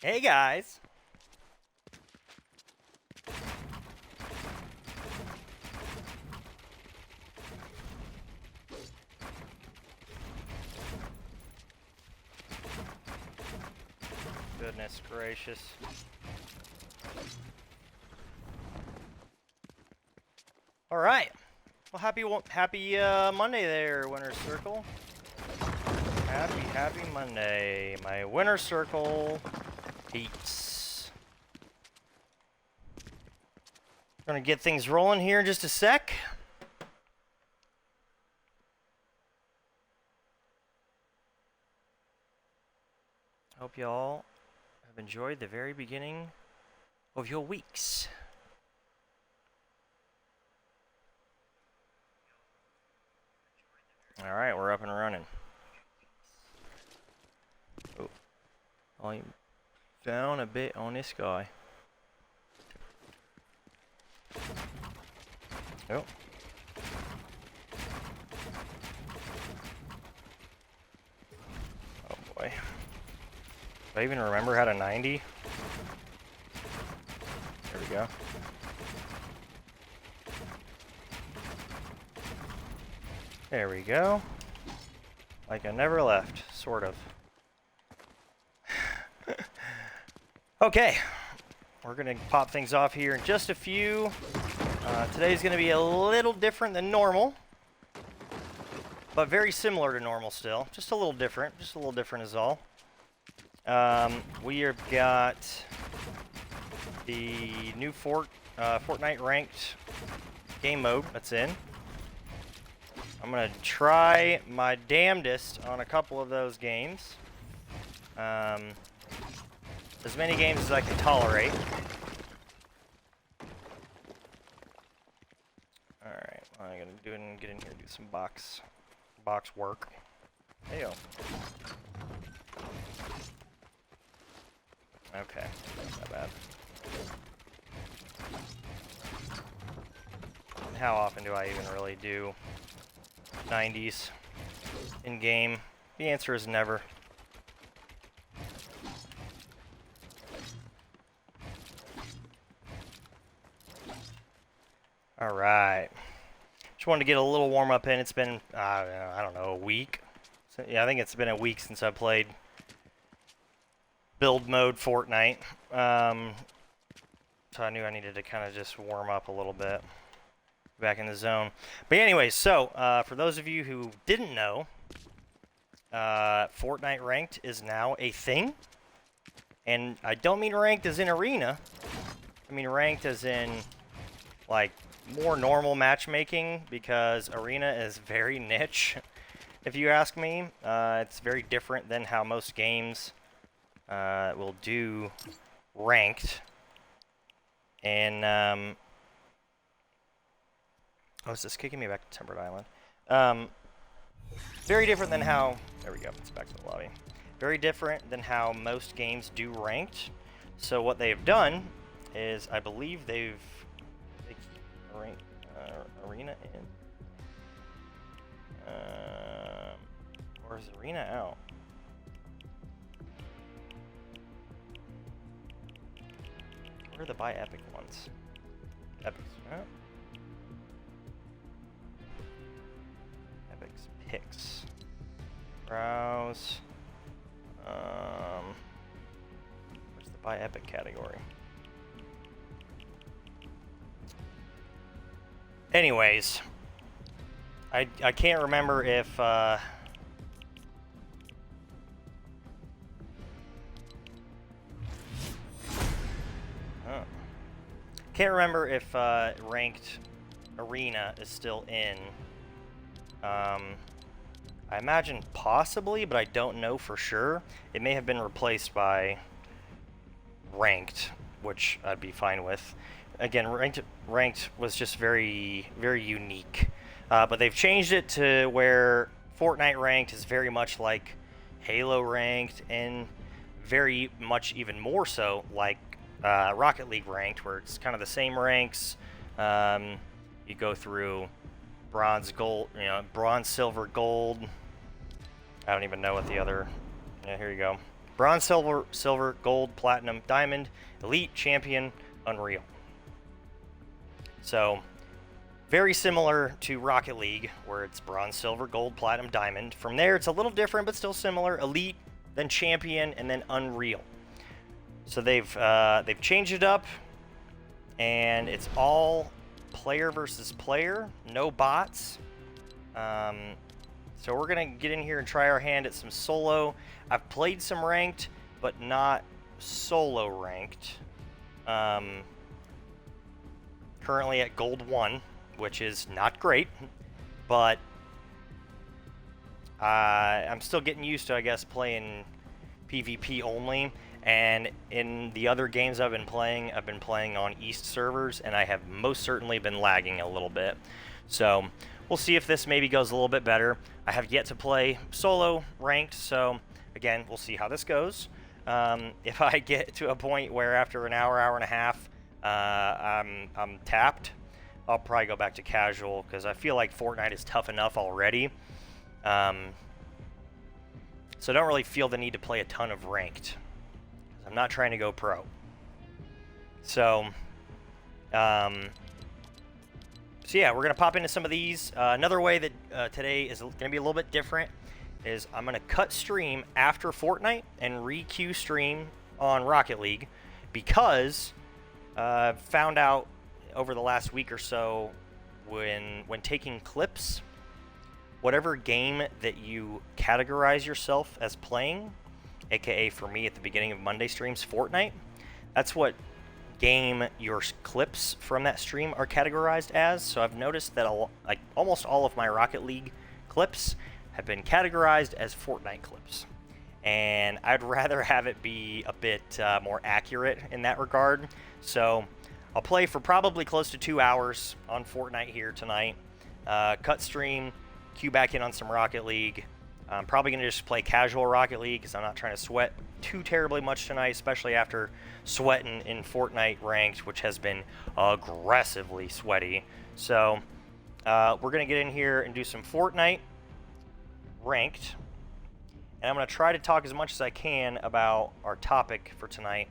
Hey guys. Goodness gracious. All right. Well, happy Monday there, Winner's Circle. Happy Monday, my Winner's Circle peeps. Gonna get things rolling here in just a sec. Hope y'all have enjoyed the very beginning of your weeks. All right, we're up and running. Oh, I'm down a bit on this guy. Oh. Oh boy. Do I even remember how to 90? There we go. There we go. Like I never left, sort of. Okay, we're gonna pop things off here in just a few. Today's gonna be a little different than normal, but very similar to normal still. Just a little different is all. We have got the new Fortnite ranked game mode that's in. I'm gonna try my damnedest on a couple of those games. As many games as I can tolerate. Alright, I'm gonna get in here and do some box work. Heyo. Okay, not bad. How often do I even really do 90s in game? The answer is never. All right. Just wanted to get a little warm up in. It's been I don't know, a week. So, yeah, I think it's been a week since I played build mode Fortnite. So I knew I needed to kind of just warm up a little bit. Back in the zone. But anyway, so for those of you who didn't know, Fortnite ranked is now a thing. And I don't mean ranked as in arena. I mean ranked as in like more normal matchmaking, because arena is very niche, if you ask me. It's very different than how most games will do ranked. And oh, is this kicking me back to Tempered Island? Very different than how... There we go. It's back to the lobby. Very different than how most games do ranked. So what they've done is, I believe they keep arena in. Or is arena out? Where are the buy epic ones? Epics. Epic's picks. Browse. Where's the buy epic category? Anyways, I can't remember if can't remember if ranked arena is still in. I imagine possibly, but I don't know for sure. It may have been replaced by ranked, which I'd be fine with. Again, ranked was just very, very unique. But they've changed it to where Fortnite ranked is very much like Halo ranked, and very much even more so like Rocket League ranked, where it's kind of the same ranks. You go through bronze, gold, bronze, silver, gold. I don't even know what the other... Yeah, here you go. Bronze, silver, gold, platinum, diamond, elite, champion, unreal. So, very similar to Rocket League, where it's bronze, silver, gold, platinum, diamond. From there, it's a little different, but still similar. Elite, then champion, and then unreal. So they've changed it up, and it's all player versus player, no bots. So we're gonna get in here and try our hand at some solo. I've played some ranked, but not solo ranked. Currently at gold 1, which is not great, but I'm still getting used to, I guess, playing PvP only. And in the other games I've been playing on East servers, and I have most certainly been lagging a little bit. So we'll see if this maybe goes a little bit better. I have yet to play solo ranked, so again, we'll see how this goes. If I get to a point where after an hour, hour and a half, I'm tapped, I'll probably go back to casual, because I feel like Fortnite is tough enough already. So I don't really feel the need to play a ton of ranked. I'm not trying to go pro. So yeah, we're going to pop into some of these. Another way that today is going to be a little bit different is I'm going to cut stream after Fortnite and re-queue stream on Rocket League, because I've found out over the last week or so, when taking clips, whatever game that you categorize yourself as playing, aka for me at the beginning of Monday streams, Fortnite, that's what game your clips from that stream are categorized as. So I've noticed that almost all of my Rocket League clips have been categorized as Fortnite clips, and I'd rather have it be a bit more accurate in that regard. So I'll play for probably close to 2 hours on Fortnite here tonight, cut stream, queue back in on some Rocket League. I'm probably going to just play casual Rocket League, because I'm not trying to sweat too terribly much tonight, especially after sweating in Fortnite ranked, which has been aggressively sweaty. So we're going to get in here and do some Fortnite ranked, and I'm going to try to talk as much as I can about our topic for tonight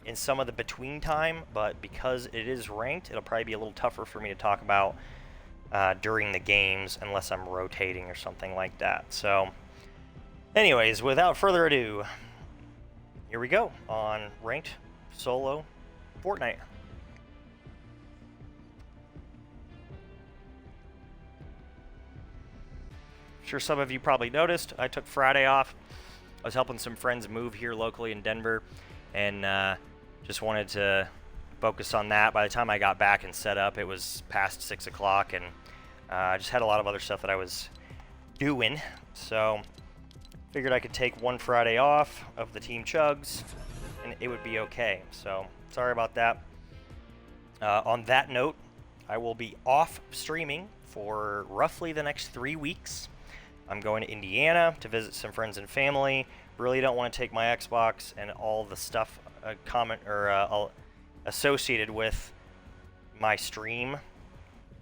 in some of the between time, but because it is ranked, it'll probably be a little tougher for me to talk about during the games, unless I'm rotating or something like that. So anyways, without further ado, here we go on ranked solo Fortnite. I'm sure some of you probably noticed I took Friday off. I was helping some friends move here locally in Denver, and just wanted to focus on that. By the time I got back and set up, it was past 6 o'clock, and I just had a lot of other stuff that I was doing. So figured I could take one Friday off of the team chugs, and it would be okay. So sorry about that. On that note, I will be off streaming for roughly the next 3 weeks. I'm going to Indiana to visit some friends and family. Really don't want to take my Xbox and all the stuff associated with my stream,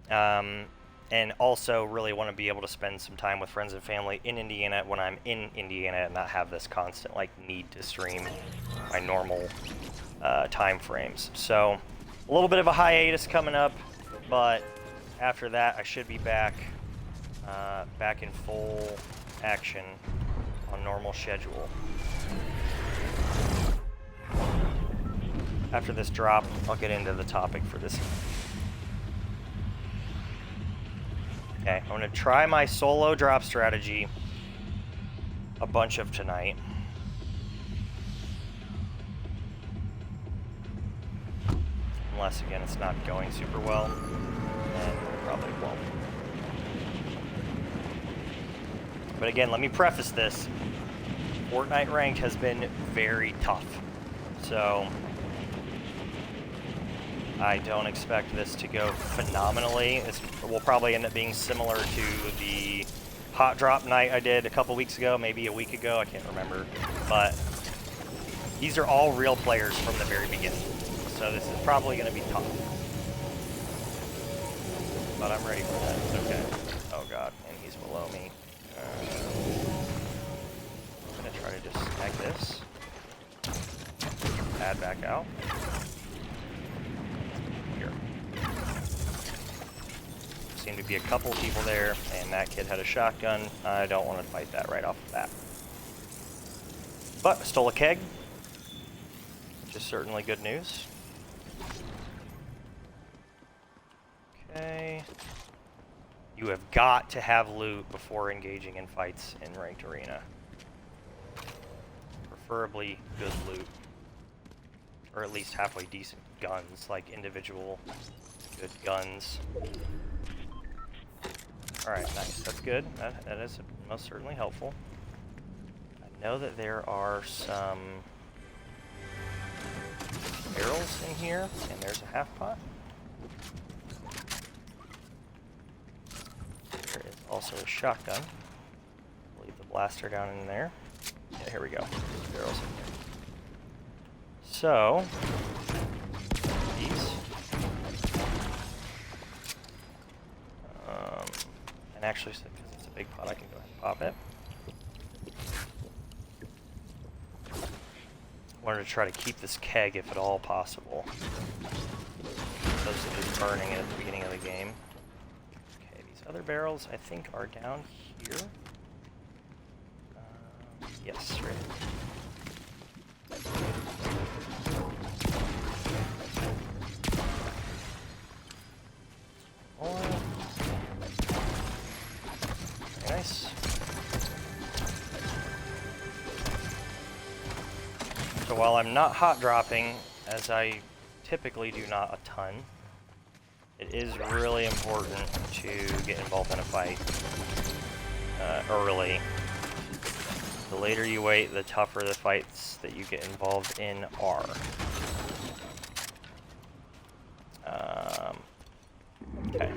and also really want to be able to spend some time with friends and family in Indiana when I'm in Indiana, and not have this constant need to stream my normal time frames. So a little bit of a hiatus coming up, but after that I should be back in full action on normal schedule. After this drop, I'll get into the topic for this. Okay, I'm going to try my solo drop strategy a bunch of tonight. Unless, again, it's not going super well, then it probably won't. But again, let me preface this. Fortnite ranked has been very tough. So I don't expect this to go phenomenally. This will probably end up being similar to the hot drop night I did a couple weeks ago, maybe a week ago, I can't remember. But these are all real players from the very beginning. So this is probably going to be tough. But I'm ready for that. It's okay. Oh god, and he's below me. try to just snag this. Add back out. Here. Seemed to be a couple people there, and that kid had a shotgun. I don't want to fight that right off the bat. But I stole a keg, which is certainly good news. Okay. You have got to have loot before engaging in fights in Ranked Arena. Preferably good loot. Or at least halfway decent guns, like individual good guns. Alright, nice. That's good. That is most certainly helpful. I know that there are some barrels in here, and there's a half pot. There is also a shotgun. Leave the blaster down in there. Yeah, here we go. There's barrels in here. So, these. And actually, because it's a big pot, I can go ahead and pop it. Wanted to try to keep this keg if at all possible. Opposed to just burning it at the beginning of the game. Okay, these other barrels I think are down here. Yes, right. Oil. Very nice. So while I'm not hot dropping, as I typically do not a ton, it is really important to get involved in a fight early. The later you wait, the tougher the fights that you get involved in are. Okay.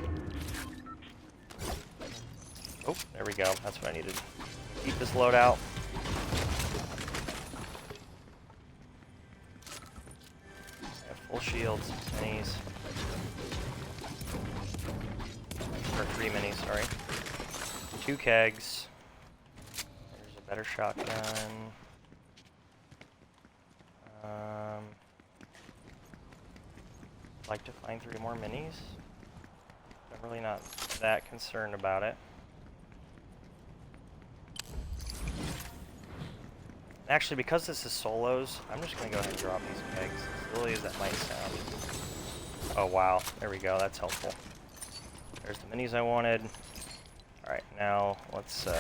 Oh, there we go. That's what I needed. Keep this loadout. I have full shields, minis. Or 3 minis, sorry. 2 kegs. There's a better shotgun. Like to find 3 more minis. I'm really not that concerned about it. Actually, because this is solos, I'm just going to go ahead and drop these kegs, as silly as that might sound. Oh wow, there we go, that's helpful. There's the minis I wanted. Alright, now let's see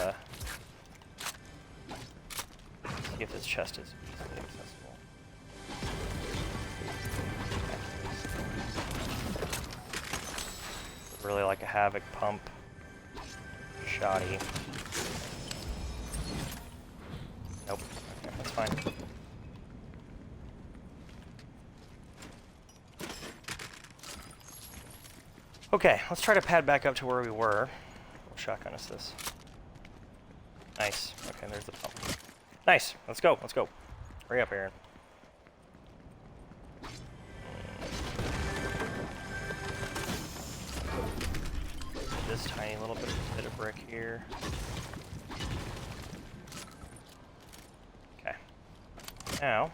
if this chest is easily accessible. Really like a Havoc pump. Shoddy. Nope. Okay, that's fine. Okay, let's try to pad back up to where we were. What shotgun is this? Nice. Okay, there's the pump. Nice. Let's go. Let's go. Hurry up, Aaron. This tiny little bit of brick here. Okay. Now,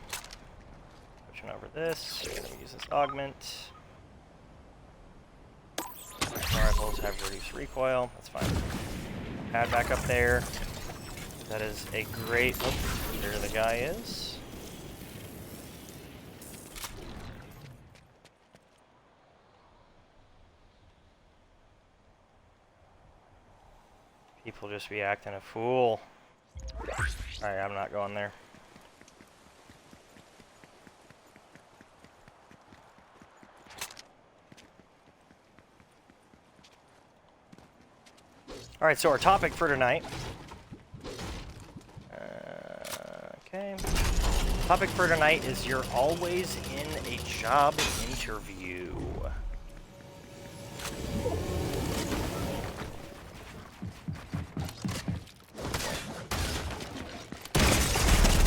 switching over this, we're going to use this augment. Rifles have reduced recoil, that's fine. Pad back up there. That is a great, oh, there the guy is. People just be acting a fool. Alright, I'm not going there. Alright, so our topic for tonight. Okay. Topic for tonight is you're always in a job interview.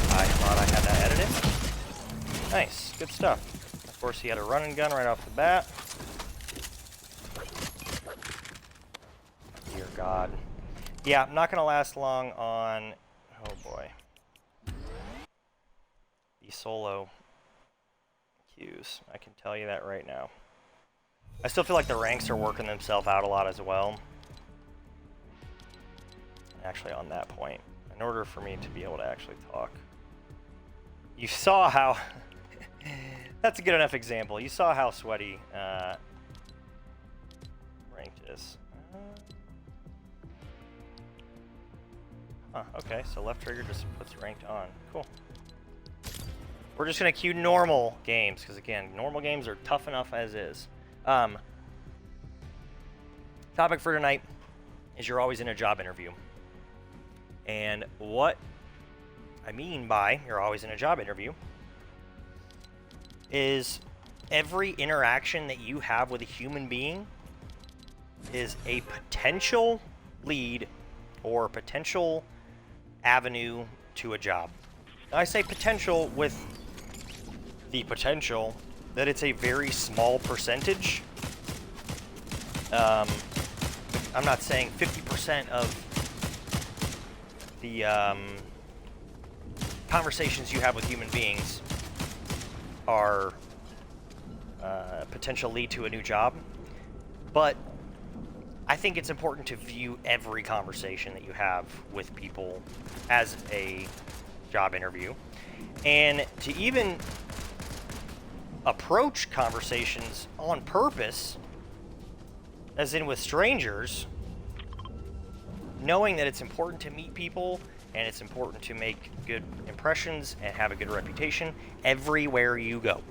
I thought I had that edited. Nice, good stuff. Of course, he had a run and gun right off the bat. Dear God. Yeah, I'm not going to last long on... Oh, boy. the solo queues. I can tell you that right now. I still feel like the ranks are working themselves out a lot as well. Actually, on that point, in order for me to be able to actually talk, you saw how that's a good enough example. You saw how sweaty ranked is. Okay, so left trigger just puts ranked on. Cool. We're just gonna queue normal games, because again, normal games are tough enough as is. Topic for tonight is you're always in a job interview. And what I mean by you're always in a job interview is every interaction that you have with a human being is a potential lead or potential avenue to a job. I say potential with the potential that it's a very small percentage. I'm not saying 50% of the conversations you have with human beings are potential lead to a new job, but I think it's important to view every conversation that you have with people as a job interview, and to even approach conversations on purpose, as in with strangers, knowing that it's important to meet people and it's important to make good impressions and have a good reputation everywhere you go.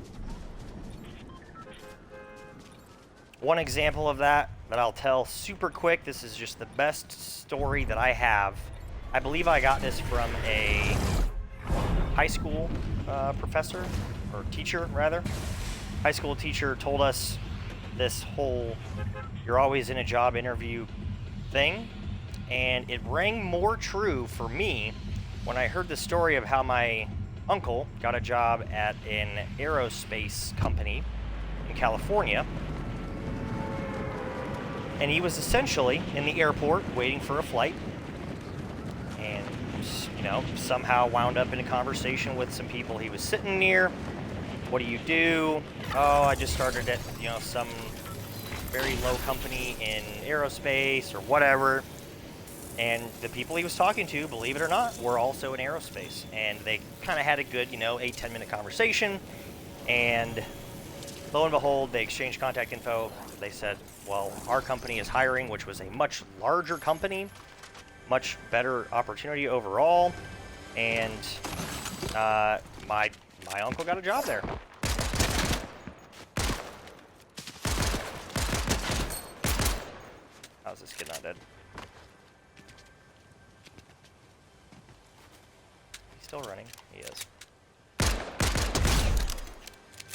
One example of that I'll tell super quick, this is just the best story that I have. I believe I got this from a high school professor, or teacher rather. High school teacher told us this whole you're always in a job interview thing, and it rang more true for me when I heard the story of how my uncle got a job at an aerospace company in California. And he was essentially in the airport waiting for a flight, and, you know, somehow wound up in a conversation with some people he was sitting near. What do you do? Oh, I just started at, you know, some very low company in aerospace or whatever. And the people he was talking to, believe it or not, were also in aerospace. And they kind of had a good, you know, 8-10 minute conversation. And lo and behold, they exchanged contact info. They said, well, our company is hiring, which was a much larger company, much better opportunity overall. And my uncle got a job there. How's this kid not dead? He's still running. He is.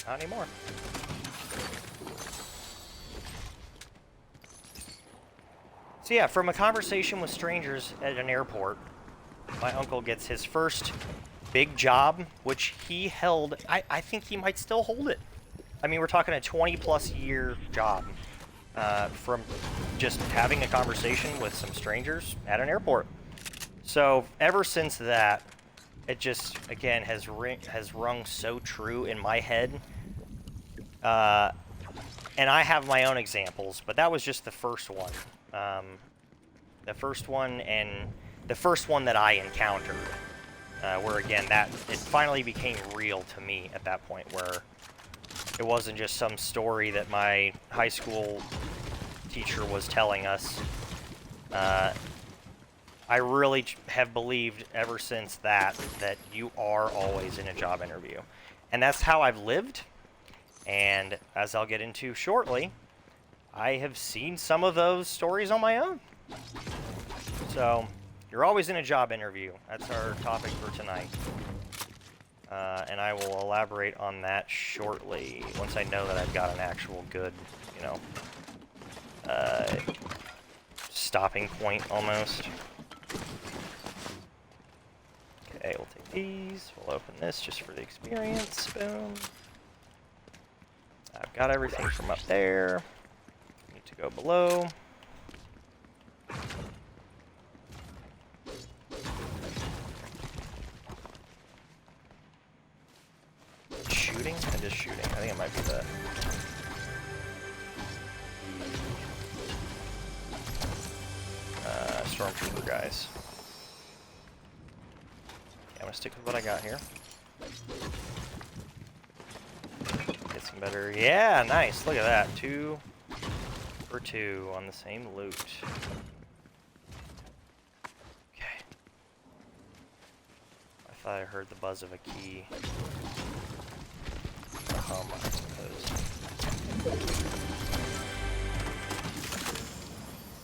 Not anymore. So yeah, from a conversation with strangers at an airport, my uncle gets his first big job, which he held. I think he might still hold it. I mean, we're talking a 20-plus year job from just having a conversation with some strangers at an airport. So ever since that, it just, again, has rung so true in my head. And I have my own examples, but that was just the first one. The first one, and the first one that I encountered, where again, that it finally became real to me at that point, where it wasn't just some story that my high school teacher was telling us. I really have believed ever since that you are always in a job interview. And that's how I've lived. And as I'll get into shortly, I have seen some of those stories on my own. So, you're always in a job interview. That's our topic for tonight. And I will elaborate on that shortly, once I know that I've got an actual good, you know, stopping point almost. Okay, we'll take these. We'll open this just for the experience. Boom. I've got everything from up there. Need to go below. and just shooting. I think it might be the stormtrooper guys. Yeah, I'm gonna stick with what I got here. Get some better. Yeah, nice. Look at that. 2 for 2 on the same loot. Okay. I thought I heard the buzz of a key. A hum, I suppose.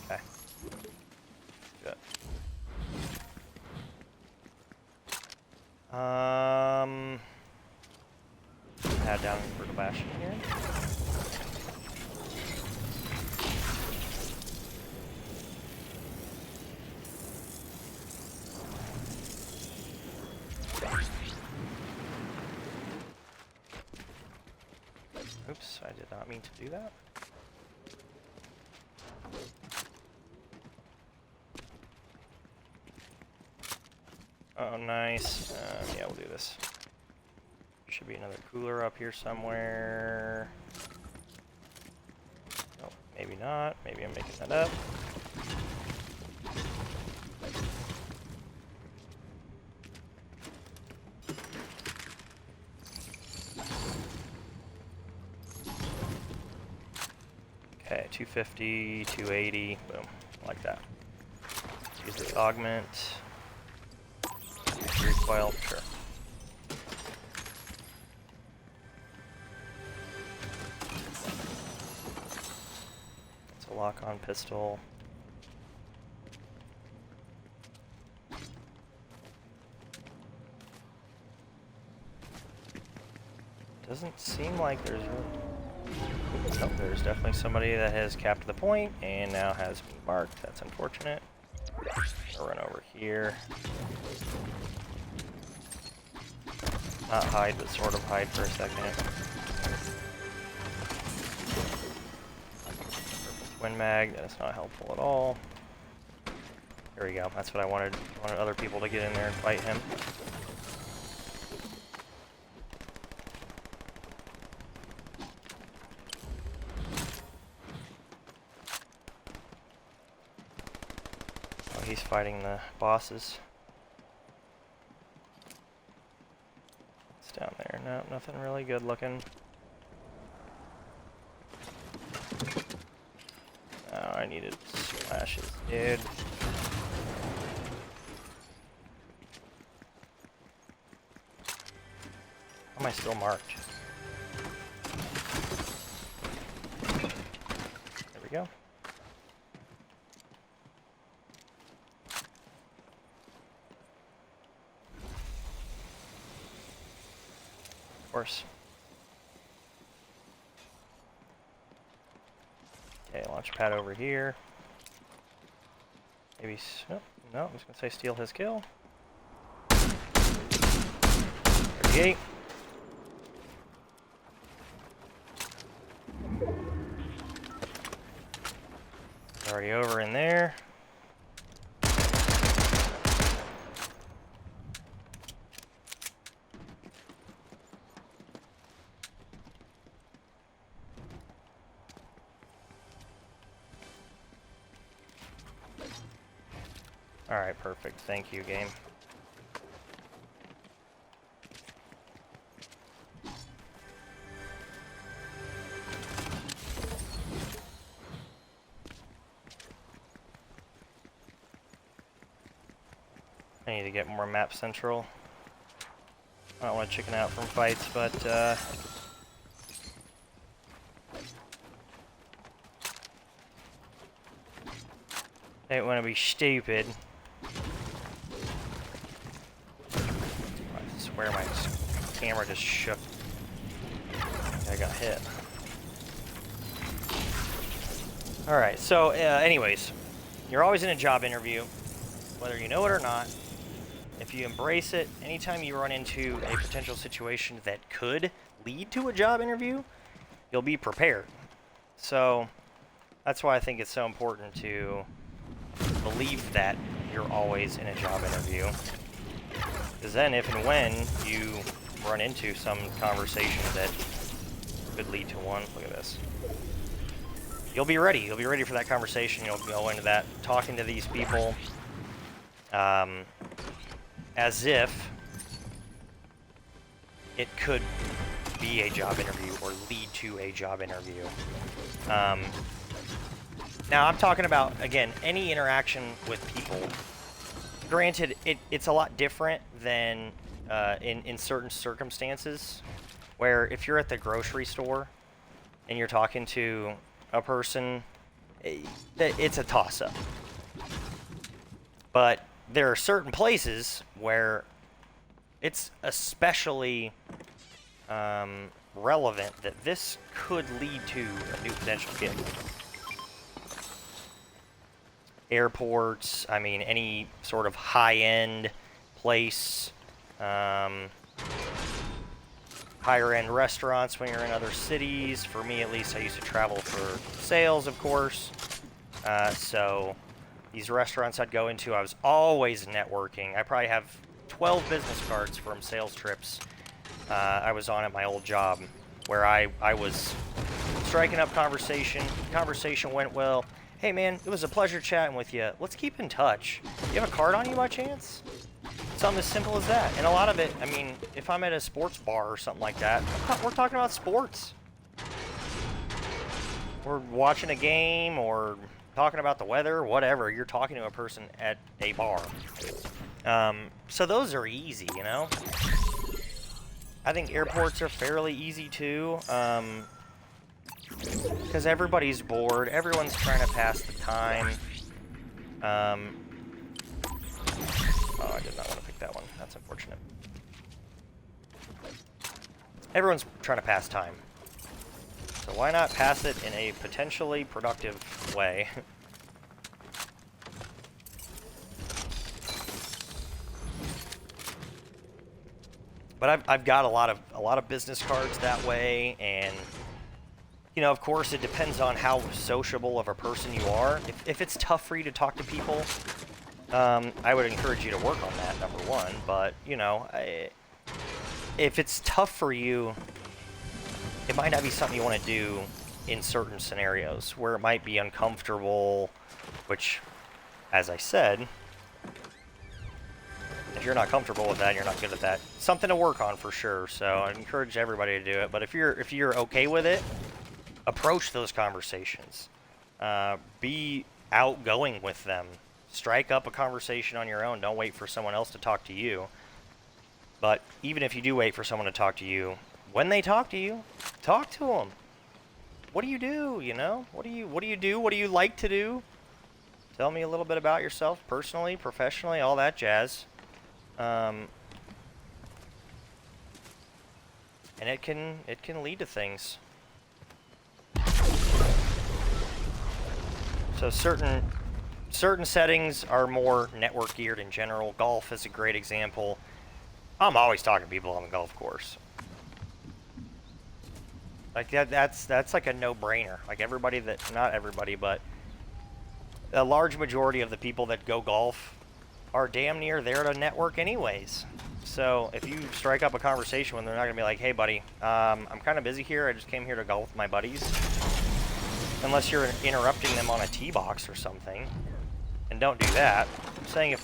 Okay. Good. Head down for the bastion here. Oops, I did not mean to do that. Oh, nice. Yeah, we'll do this. Should be another cooler up here somewhere. Oh, maybe not. Maybe I'm making that up. Okay, 250, 280, boom, like that. Use the augment. Recoil, sure. It's a lock-on pistol. Doesn't seem like there's really... Oh, there's definitely somebody that has capped the point and now has me marked. That's unfortunate. I'll run over here. Not hide, but sort of hide for a second. Twin mag, that is not helpful at all. Here we go, that's what I wanted. I wanted other people to get in there and fight him. Oh, he's fighting the bosses. Down there. No, nothing really good looking. Oh, I needed splashes, dude. How am I still marked? There we go. Of course. Okay, launch pad over here. Maybe, oh, no, I was gonna say steal his kill. 38. Already over in there. Alright, perfect. Thank you, game. I need to get more map central. I don't want to chicken out from fights, but I don't want to be stupid. I swear my camera just shook. I got hit. Alright, so anyways, you're always in a job interview, whether you know it or not. If you embrace it, anytime you run into a potential situation that could lead to a job interview, you'll be prepared. So that's why I think it's so important to believe that you're always in a job interview. Because then if and when you run into some conversation that could lead to one. Look at this. You'll be ready. You'll be ready for that conversation. You'll go into that talking to these people as if it could be a job interview or lead to a job interview. Now, I'm talking about, again, any interaction with people. Granted, it's a lot different than in certain circumstances, where if you're at the grocery store and you're talking to a person, it's a toss-up. But there are certain places where it's especially relevant that this could lead to a new potential gig. Airports, I mean, any sort of high-end place, higher-end restaurants when you're in other cities. For me, at least, I used to travel for sales, of course. So these restaurants I'd go into, I was always networking. I probably have 12 business cards from sales trips I was on at my old job, where I was striking up conversation. Conversation went well. Hey man, it was a pleasure chatting with you. Let's keep in touch. You have a card on you by chance? Something as simple as that. And a lot of it, I mean, if I'm at a sports bar or something like that, we're talking about sports. We're watching a game or talking about the weather, whatever. You're talking to a person at a bar. So those are easy, you know? I think airports are fairly easy too. Because everybody's bored, everyone's trying to pass the time. Oh, I did not want to pick that one. That's unfortunate. Everyone's trying to pass time. So why not pass it in a potentially productive way? But I've got a lot of business cards that way, and you know, of course, it depends on how sociable of a person you are. If it's tough for you to talk to people, I would encourage you to work on that, number one. But, you know, if it's tough for you, it might not be something you want to do in certain scenarios where it might be uncomfortable, which, as I said, if you're not comfortable with that, you're not good at that. Something to work on for sure. So I'd encourage everybody to do it. But if you're okay with it, approach those conversations. Be outgoing with them. Strike up a conversation on your own. Don't wait for someone else to talk to you. But even if you do wait for someone to talk to you, when they talk to you, talk to them. What do you do, you know? What do you do? What do you like to do? Tell me a little bit about yourself, personally, professionally, all that jazz. And it can lead to things. So certain settings are more network geared in general. Golf is a great example. I'm always talking to people on the golf course. Like that's like a no-brainer. Like everybody not everybody, but a large majority of the people that go golf are damn near there to network anyways. So if you strike up a conversation when they're not gonna be like, hey buddy, I'm kind of busy here. I just came here to golf with my buddies. Unless you're interrupting them on a tee box or something. And don't do that. I'm saying if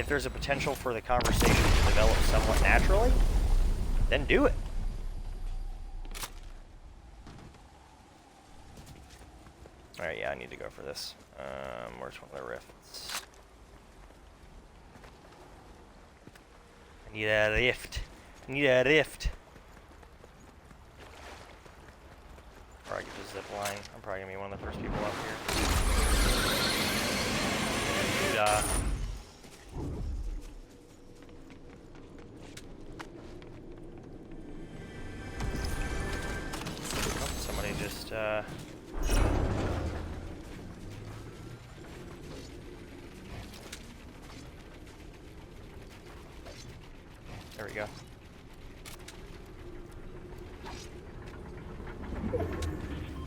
there's a potential for the conversation to develop somewhat naturally, then do it. Alright, yeah, I need to go for this. Where's one of the rifts? I need a rift. Or I could just zip line. I'm probably gonna be one of the first people up here. Oh, somebody just there we go.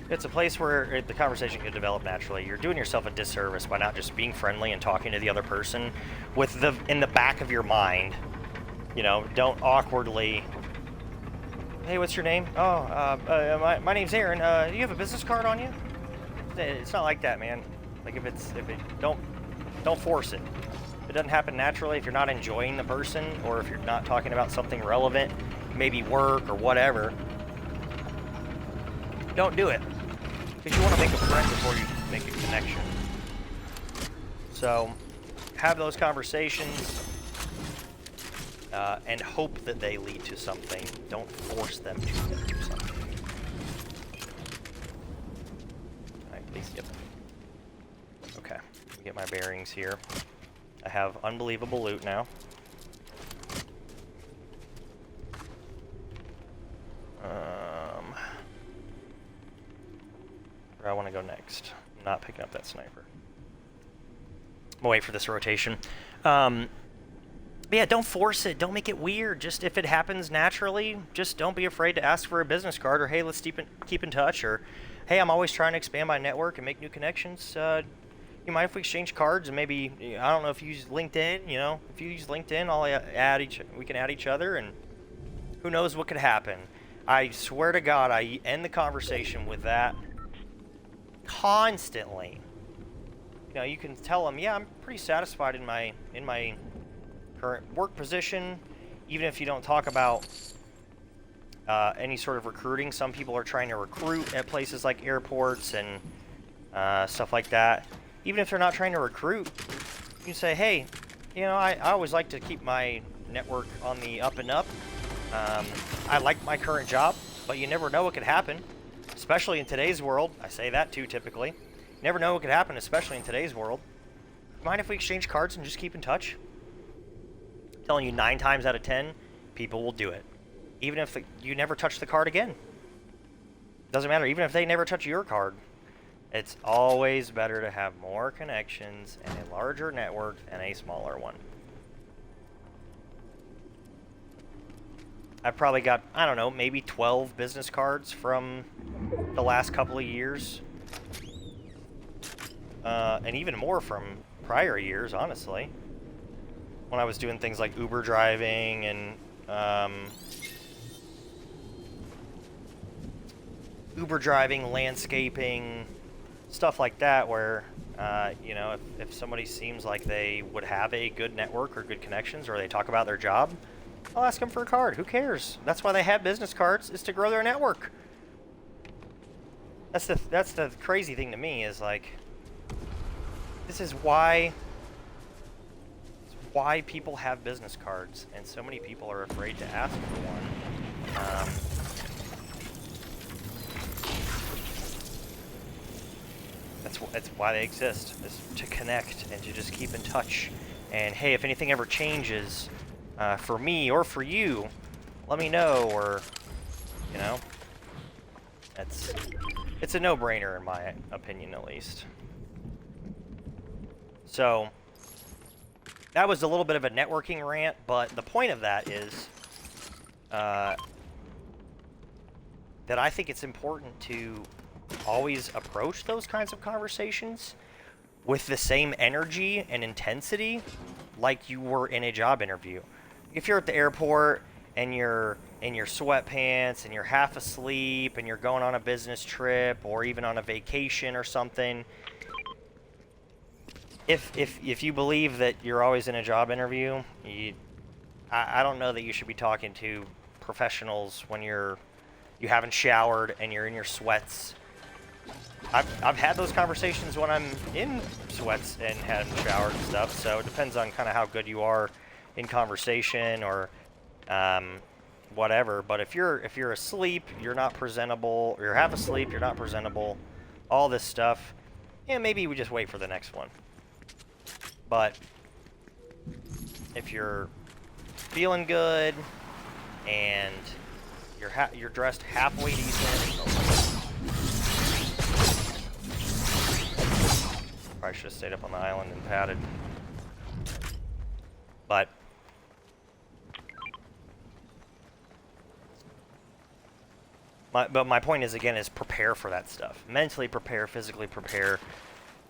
It's a place where the conversation can develop naturally. You're doing yourself a disservice by not just being friendly and talking to the other person with in the back of your mind, You know, don't awkwardly, hey, what's your name? Oh, my name's Aaron. Do you have a business card on you? It's not like that, man. Like don't force it. If it doesn't happen naturally, if you're not enjoying the person, or if you're not talking about something relevant, maybe work or whatever, don't do it. Because you want to make a friend before you make a connection. So, have those conversations, and hope that they lead to something. Don't force them to lead to something. Alright, please, yep. Okay, let me get my bearings here. I have unbelievable loot now. Where I want to go next. I'm not picking up that sniper. I'm gonna wait for this rotation. But yeah, don't force it. Don't make it weird. Just if it happens naturally, just don't be afraid to ask for a business card, or hey, let's keep in touch, or hey, I'm always trying to expand my network and make new connections. You mind if we exchange cards, and maybe, I don't know if you use LinkedIn, you know, if you use LinkedIn, we can add each other, and who knows what could happen. I swear to God, I end the conversation with that constantly. You know, you can tell them, yeah, I'm pretty satisfied in my current work position, even if you don't talk about any sort of recruiting. Some people are trying to recruit at places like airports and stuff like that. Even if they're not trying to recruit, you can say, hey, you know, I always like to keep my network on the up and up. I like my current job, but you never know what could happen, especially in today's world. I say that too, typically. You never know what could happen, especially in today's world. Mind if we exchange cards and just keep in touch? I'm telling you, 9 times out of 10, people will do it. Even if you never touch the card again. Doesn't matter, even if they never touch your card. It's always better to have more connections and a larger network than a smaller one. I've probably got, I don't know, maybe 12 business cards from the last couple of years. And even more from prior years, honestly. When I was doing things like Uber driving and landscaping, stuff like that, where you know, if somebody seems like they would have a good network or good connections, or they talk about their job, I'll ask them for a card. Who cares? That's why they have business cards, is to grow their network. That's the crazy thing to me, is like, this is why people have business cards, and so many people are afraid to ask for one. That's why they exist, is to connect and to just keep in touch. And hey, if anything ever changes for me or for you, let me know, or, you know, it's a no-brainer in my opinion, at least. So that was a little bit of a networking rant, but the point of that is that I think it's important to always approach those kinds of conversations with the same energy and intensity like you were in a job interview. If you're at the airport and you're in your sweatpants and you're half asleep and you're going on a business trip or even on a vacation or something, if you believe that you're always in a job interview, I don't know that you should be talking to professionals when you haven't showered and you're in your sweats. I've had those conversations when I'm in sweats and hadn't showered and stuff, so it depends on kind of how good you are in conversation or whatever. But if you're asleep, you're not presentable, or you're half asleep, you're not presentable, all this stuff, yeah, maybe we just wait for the next one. But if you're feeling good and you're dressed halfway decent, probably should have stayed up on the island and padded. But my point is, again, is prepare for that stuff. Mentally prepare, physically prepare.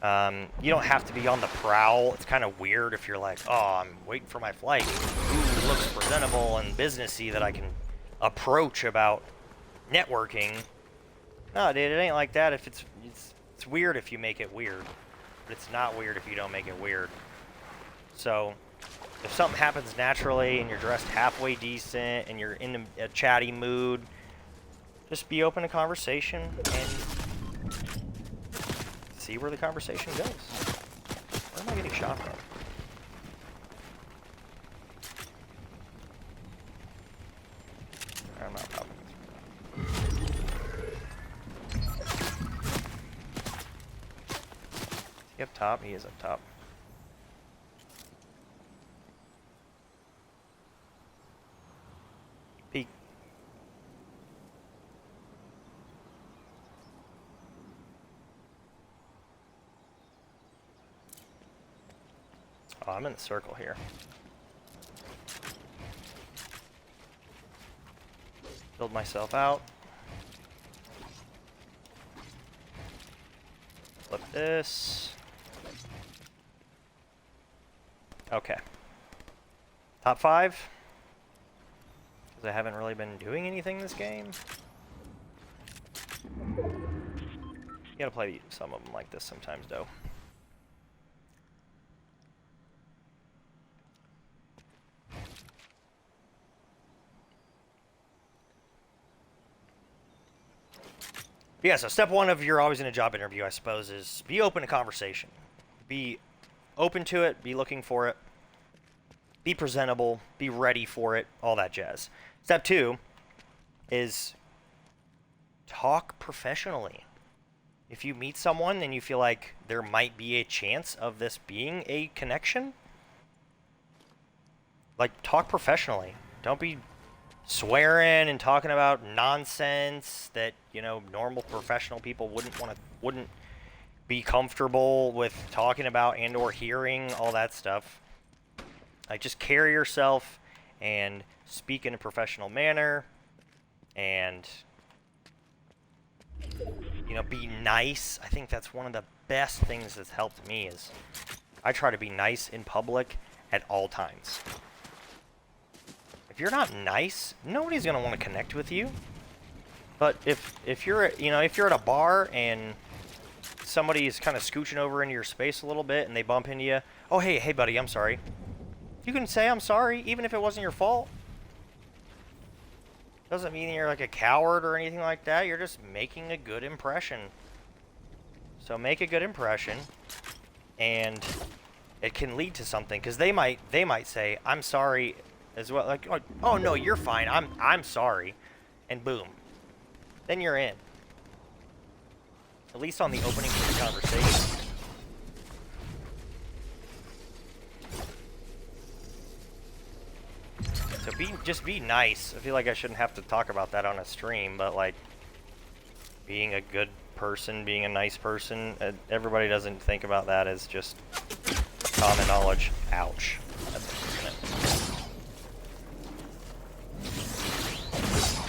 You don't have to be on the prowl. It's kind of weird if you're like, oh, I'm waiting for my flight. Ooh, looks presentable and businessy that I can approach about networking. No, dude, it ain't like that. If it's weird if you make it weird, but it's not weird if you don't make it weird. So, if something happens naturally and you're dressed halfway decent and you're in a chatty mood, just be open to conversation and see where the conversation goes. Where am I getting shot from? I'm not popping this. Is he up top? He is up top. Peek. Oh, I'm in the circle here. Build myself out. Flip this. Okay. Top 5. Because I haven't really been doing anything this game. You gotta play some of them like this sometimes, though. Yeah, so step 1 of you're always in a job interview, I suppose, is be open to conversation. Be open to it, be looking for it, be presentable, be ready for it, all that jazz. Step 2 is talk professionally. If you meet someone and you feel like there might be a chance of this being a connection, like, talk professionally. Don't be swearing and talking about nonsense that, you know, normal professional people wouldn't be comfortable with talking about and or hearing, all that stuff. Like, just carry yourself and speak in a professional manner and, you know, be nice. I think that's one of the best things that's helped me is I try to be nice in public at all times. If you're not nice, nobody's going to want to connect with you. But if you're, you know, if you're at a bar and somebody is kind of scooching over into your space a little bit and they bump into you, oh, hey buddy, I'm sorry. You can say I'm sorry even if it wasn't your fault. Doesn't mean you're like a coward or anything like that. You're just making a good impression. So make a good impression and it can lead to something, because they might say I'm sorry as well, like, oh no, you're fine, I'm sorry, and boom, then you're in. At least on the opening of the conversation. So just be nice. I feel like I shouldn't have to talk about that on a stream, but like being a good person, being a nice person, everybody doesn't think about that as just common knowledge. Ouch. That's unfortunate.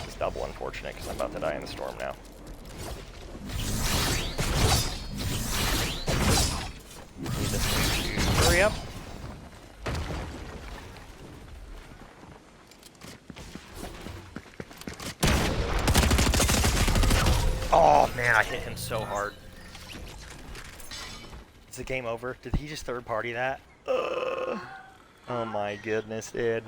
It's double unfortunate because I'm about to die in the storm now. Need this thing to hurry up. Oh man, I hit him so hard. Is the game over? Did he just third party that? Oh my goodness, dude.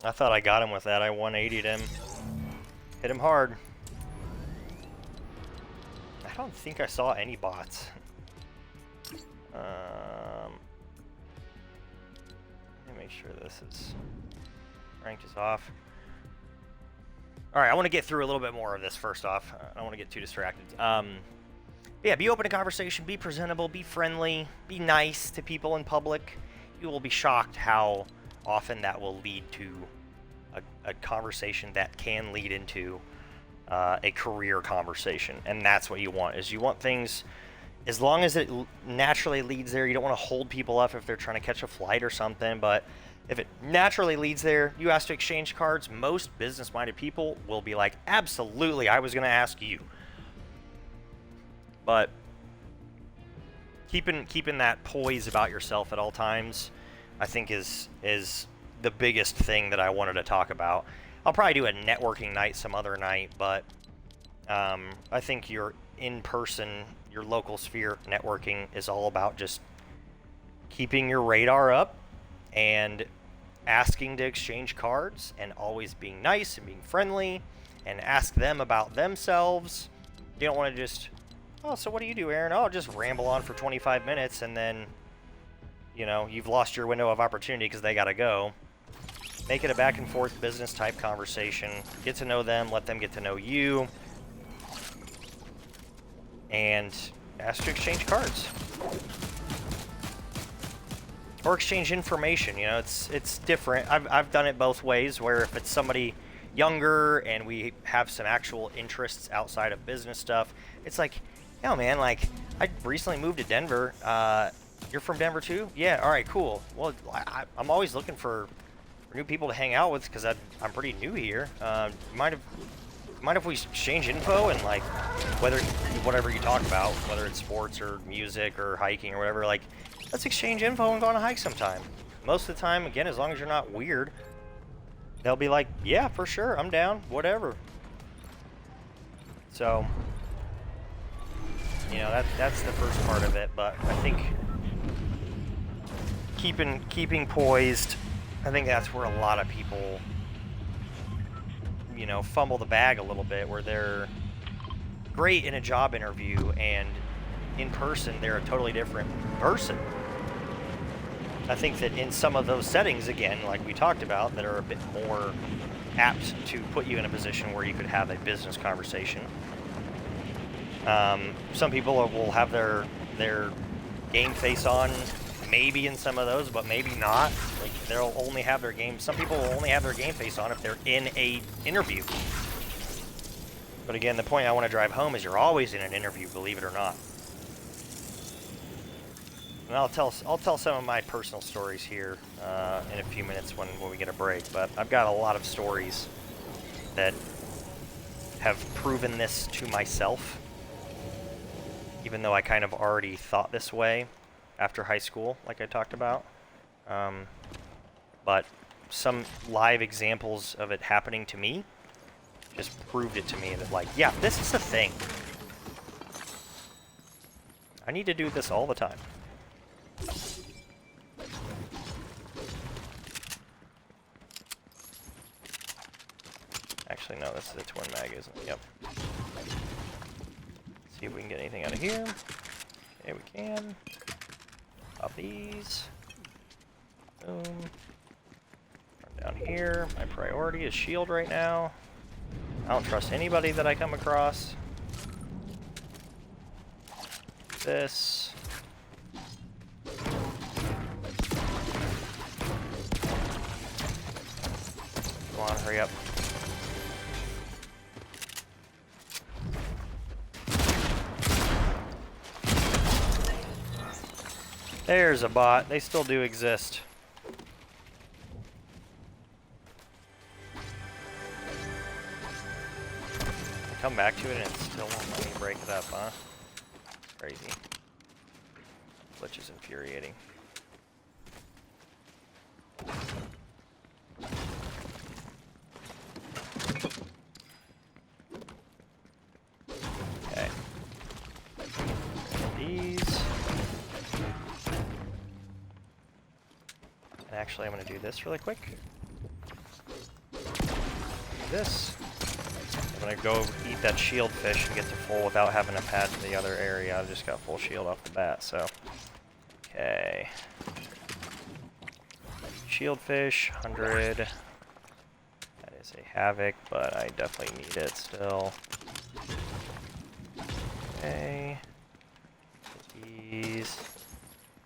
I thought I got him with that. I 180'd him. Hit him hard. I don't think I saw any bots. Let me make sure this is ranked is off. Alright, I want to get through a little bit more of this first off. I don't want to get too distracted. Yeah, be open to conversation, be presentable, be friendly, be nice to people in public. You will be shocked how often that will lead to a conversation that can lead into a career conversation. And that's what you want, is you want things, as long as it naturally leads there. You don't want to hold people up if they're trying to catch a flight or something, but if it naturally leads there, you ask to exchange cards, most business-minded people will be like, absolutely, I was going to ask you. But keeping that poise about yourself at all times, I think is the biggest thing that I wanted to talk about. I'll probably do a networking night some other night, but I think your in-person, your local sphere networking is all about just keeping your radar up and asking to exchange cards and always being nice and being friendly and ask them about themselves. You don't want to just, oh, so what do you do, Aaron? Oh, just ramble on for 25 minutes and then, you know, you've lost your window of opportunity because they got to go. Make it a back and forth business type conversation. Get to know them, let them get to know you, and ask to exchange cards. Or exchange information, you know, it's different. I've done it both ways, where if it's somebody younger and we have some actual interests outside of business stuff, it's like, yo man, like, I recently moved to Denver. You're from Denver too? Yeah, alright, cool. Well, I'm always looking for new people to hang out with because I'm pretty new here. Mind if we exchange info and, like, whatever you talk about, whether it's sports or music or hiking or whatever, like, let's exchange info and go on a hike sometime. Most of the time, again, as long as you're not weird, they'll be like, yeah, for sure, I'm down, whatever. So, you know, that's the first part of it, but I think keeping poised, I think that's where a lot of people, you know, fumble the bag a little bit, where they're great in a job interview and in person they're a totally different person. I think that in some of those settings, again, like we talked about, that are a bit more apt to put you in a position where you could have a business conversation. Some people will have their game face on, maybe in some of those, but maybe not. Like, they'll only have their game. Some people will only have their game face on if they're in a interview. But again, the point I want to drive home is you're always in an interview, believe it or not. And I'll tell some of my personal stories here in a few minutes when we get a break. But I've got a lot of stories that have proven this to myself, even though I kind of already thought this way after high school, like I talked about. But some live examples of it happening to me just proved it to me that, like, yeah, this is a thing. I need to do this all the time. Actually, no, this is a twin mag, isn't it? Yep. Let's see if we can get anything out of here. Okay, we can. Pop these. Boom. Run down here. My priority is shield right now. I don't trust anybody that I come across. This. Come on, hurry up. There's a bot. They still do exist. I come back to it and it still won't let me break it up, huh? Crazy. Glitch is infuriating. Okay. These. And actually, I'm going to do this really quick. This. I'm going to go eat that shield fish and get to full without having to pad to the other area. I just got full shield off the bat, so. Okay. Shield fish, 100. That is a havoc, but I definitely need it still. Okay. These.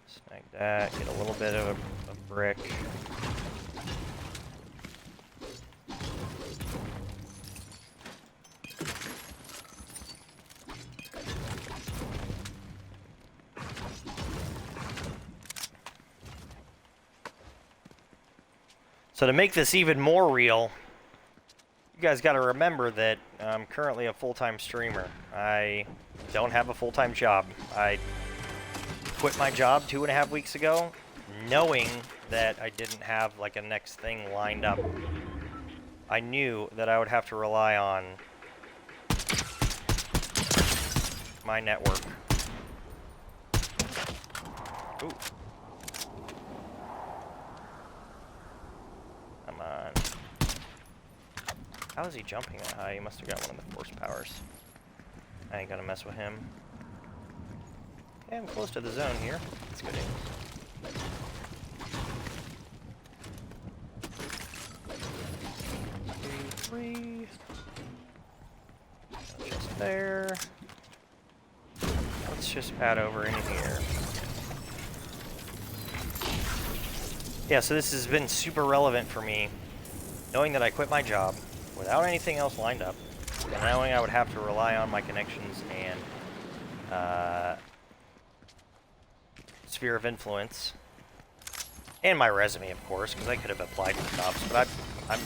Snag that. Get a little bit of a brick. So to make this even more real, you guys got to remember that I'm currently a full-time streamer. I don't have a full-time job. I quit my job 2.5 weeks ago, knowing that I didn't have like a next thing lined up. I knew that I would have to rely on my network. Ooh. Come on. How is he jumping that high? He must have got one of the force powers. I ain't gonna mess with him. Okay, I'm close to the zone here. That's good. Three. Just there. Let's just pad over in here. Yeah, so this has been super relevant for me, knowing that I quit my job without anything else lined up, and knowing I would have to rely on my connections and sphere of influence, and my resume, of course, because I could have applied for jobs, but I'm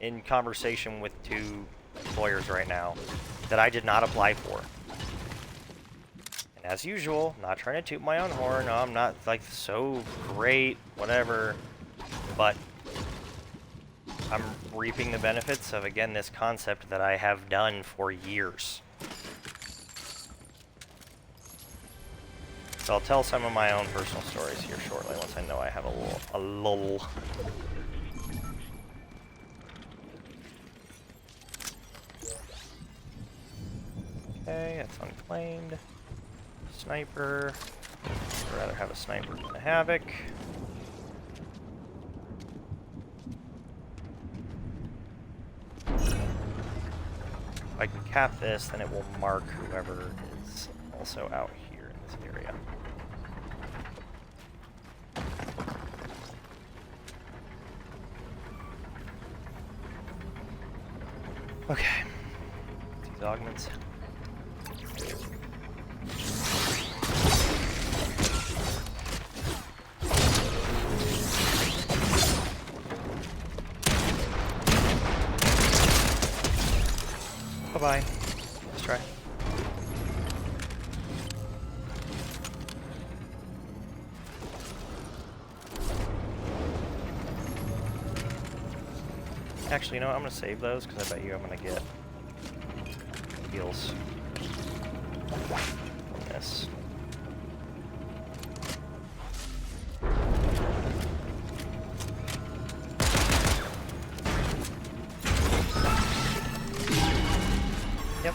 in conversation with 2 employers right now that I did not apply for. And as usual, not trying to toot my own horn, no, I'm not like so great, whatever, but I'm reaping the benefits of, again, this concept that I have done for years. So I'll tell some of my own personal stories here shortly once I know I have a lull. Okay, that's unclaimed. Sniper. I'd rather have a sniper than a havoc. If I can cap this, then it will mark whoever is also out here in this area. Okay. These augments. Bye-bye. Let's try. Actually, you know what? I'm going to save those because I bet you I'm going to get heals from this. Yep.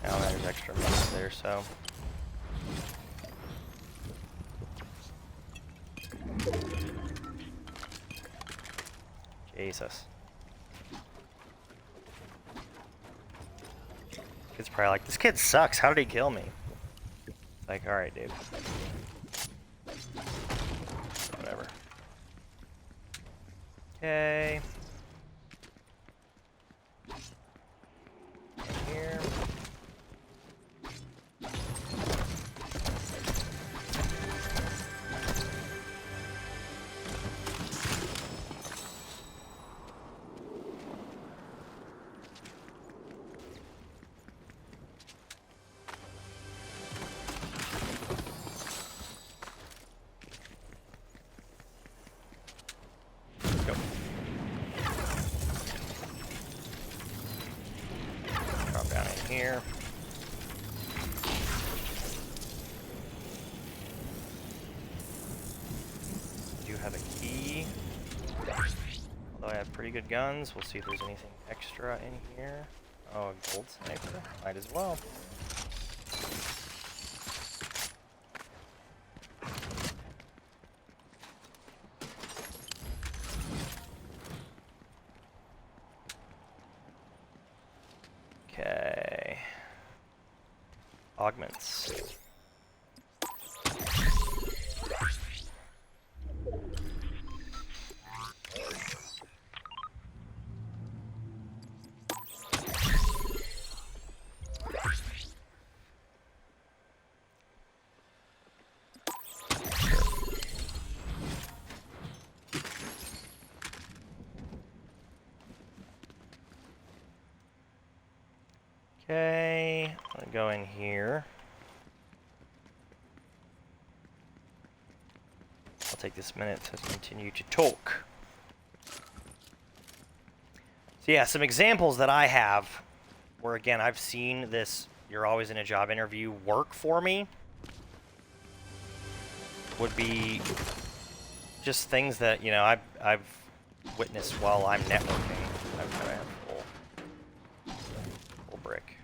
Now there's extra minutes there, so. Jesus. Kid's probably like, this kid sucks. How did he kill me? Like, alright, dude. Whatever. Okay. In here. Go. Drop down in here. Do have a key. Although I have pretty good guns, we'll see if there's anything extra in here. Oh, a gold sniper. Might as well. Okay. Augments. Okay, I'm gonna go in here. I'll take this minute to continue to talk. So yeah, some examples that I have where, again, I've seen this "you're always in a job interview" work for me would be just things that, you know, I've witnessed while I'm networking. I've got full brick.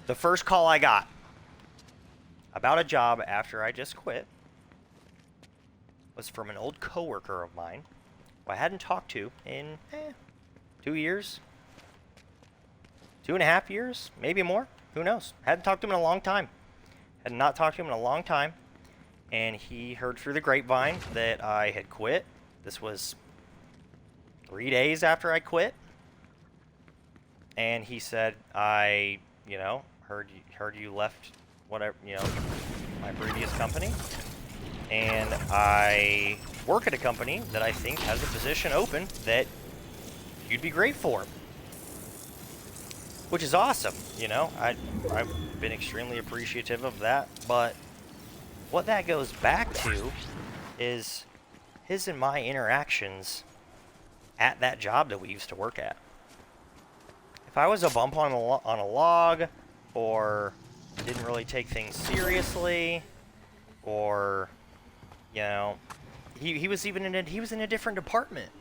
The first call I got about a job after I just quit was from an old coworker of mine who I hadn't talked to in 2 years, 2.5 years, maybe more. Who knows? Hadn't talked to him in a long time. Had not talked to him in a long time. And he heard through the grapevine that I had quit. This was 3 days after I quit. And he said, I, you know, heard you left whatever, you know, my previous company. And I work at a company that I think has a position open that you'd be great for. Which is awesome, you know. I've been extremely appreciative of that, but what that goes back to is his and my interactions at that job that we used to work at. If I was a bump on a log, or didn't really take things seriously, or, you know, he was even in a different department,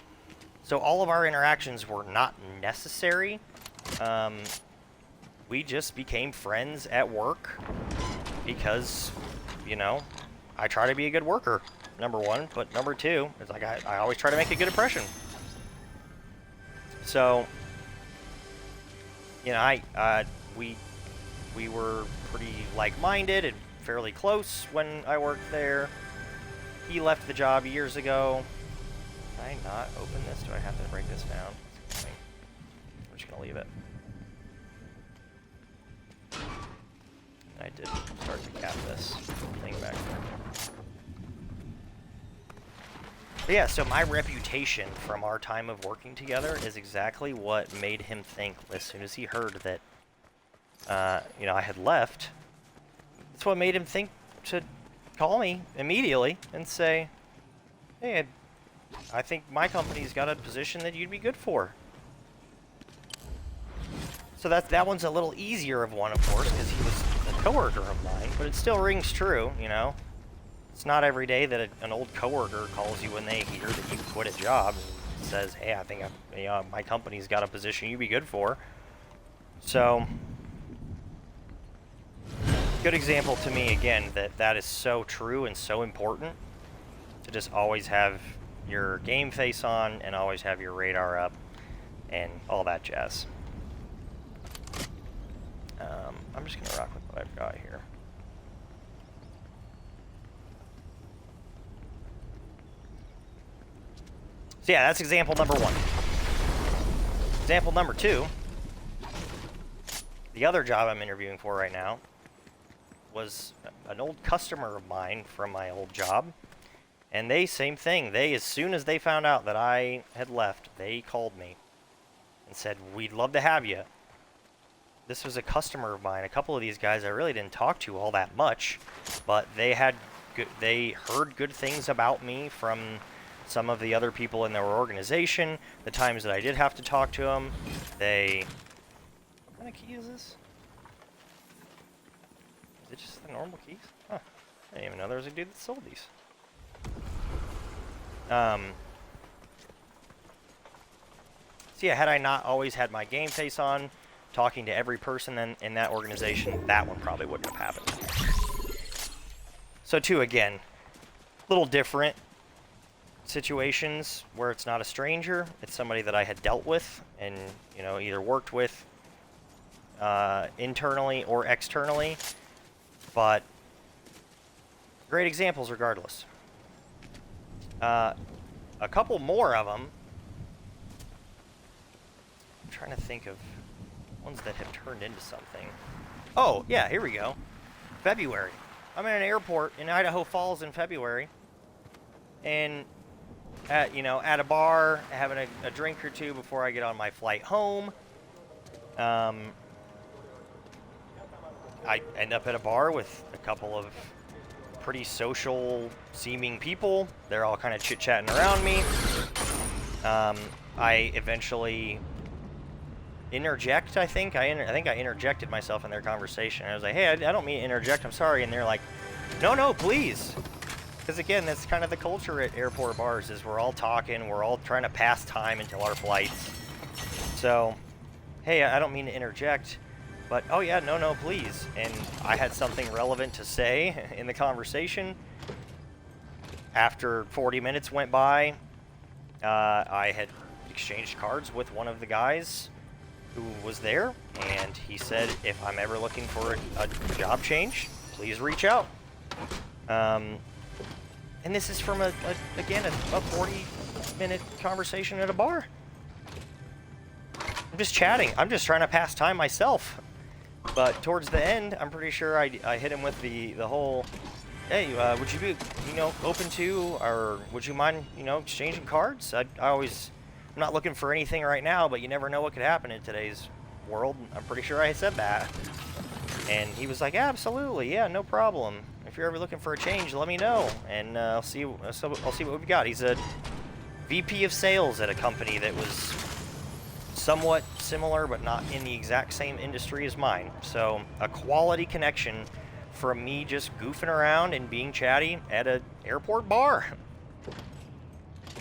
so all of our interactions were not necessary. We just became friends at work because, you know, I try to be a good worker, number one, but number two, it's like I always try to make a good impression. So, you know, we were pretty like-minded and fairly close when I worked there. He left the job years ago. Can I not open this? Do I have to break this down? I'm just gonna leave it. I did start to cap this thing back there. But yeah, so my reputation from our time of working together is exactly what made him think, as soon as he heard that, you know, I had left, it's what made him think to call me immediately and say, hey, I think my company's got a position that you'd be good for. So that one's a little easier of one, of course, because he was a coworker of mine, but it still rings true, you know. It's not every day that an old coworker calls you when they hear that you quit a job and says, hey, I think my company's got a position you'd be good for. So, good example to me, again, that is so true and so important to just always have your game face on and always have your radar up and all that jazz. I'm just going to rock with what I've got here. So yeah, that's example number one. Example number two, the other job I'm interviewing for right now was an old customer of mine from my old job. And they, same thing. As soon as they found out that I had left, they called me and said, we'd love to have you. This was a customer of mine. A couple of these guys I really didn't talk to all that much, but they heard good things about me from some of the other people in their organization. The times that I did have to talk to them, what kind of key is this? Is it just the normal keys? Huh. I didn't even know there was a dude that sold these. So yeah, had I not always had my game face on, talking to every person in that organization, that one probably wouldn't have happened. So too, again, little different situations where it's not a stranger, it's somebody that I had dealt with and, you know, either worked with internally or externally, but great examples regardless. A couple more of them. I'm trying to think of ones that have turned into something. Oh, yeah, here we go. February. I'm in an airport in Idaho Falls in February, and at a bar, having a drink or two before I get on my flight home. I end up at a bar with a couple of pretty social seeming people. They're all kind of chit-chatting around me. I eventually interject, I think. I interjected myself in their conversation. I was like, hey, I don't mean to interject, I'm sorry. And they're like, no, please. Because again, that's kind of the culture at airport bars, is we're all talking, we're all trying to pass time until our flights. So, hey, I don't mean to interject, but oh yeah, no, please. And I had something relevant to say in the conversation. After 40 minutes went by, I had exchanged cards with one of the guys who was there, and he said, if I'm ever looking for a job change, please reach out. And this is from, again, a 40-minute conversation at a bar. I'm just chatting. I'm just trying to pass time myself. But towards the end, I'm pretty sure I hit him with the whole, hey, would you be, open to, or would you mind, exchanging cards? I'm not looking for anything right now, but you never know what could happen in today's world. I'm pretty sure I said that. And he was like, absolutely, yeah, no problem. If you're ever looking for a change, let me know, and I'll see what we've got. He's a VP of sales at a company that was somewhat similar, but not in the exact same industry as mine. So a quality connection from me just goofing around and being chatty at an airport bar.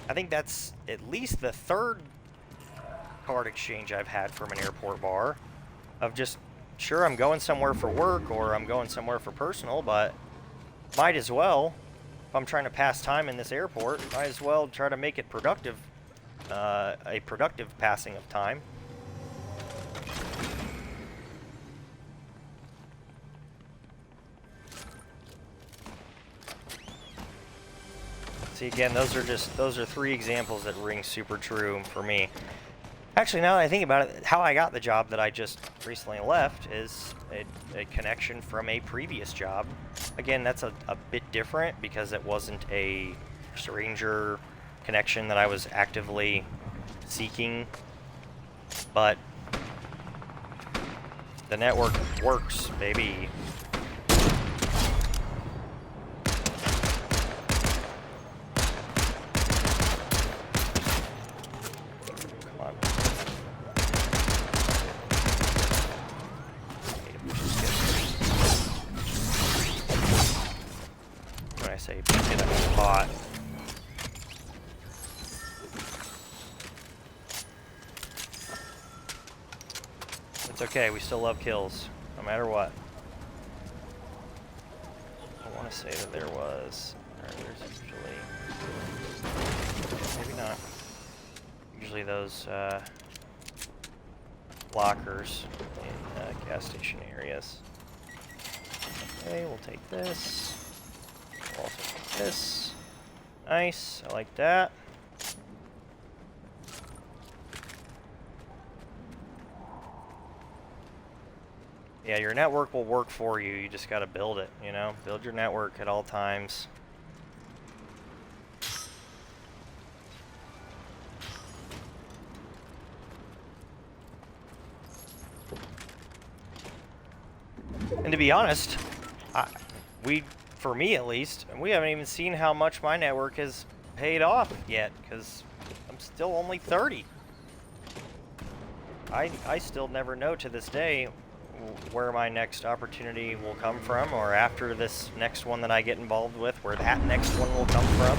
I think that's at least the third card exchange I've had from an airport bar, of just, sure, I'm going somewhere for work or I'm going somewhere for personal, but might as well, if I'm trying to pass time in this airport, might as well try to make it productive, a productive passing of time. See, again, those are three examples that ring super true for me. Actually, now that I think about it, how I got the job that I just recently left is a connection from a previous job. Again, that's a bit different because it wasn't a stranger connection that I was actively seeking, but the network works, baby. Say get a pot. It's okay, we still love kills, no matter what. I want to say that there's usually, maybe not, usually those lockers in gas station areas. Okay, we'll take this. We'll also take this. Nice, I like that. Yeah, your network will work for you. You just gotta build it, Build your network at all times. And to be honest, for me at least, we haven't even seen how much my network has paid off yet, because I'm still only 30. I still never know to this day where my next opportunity will come from, or after this next one that I get involved with, where that next one will come from.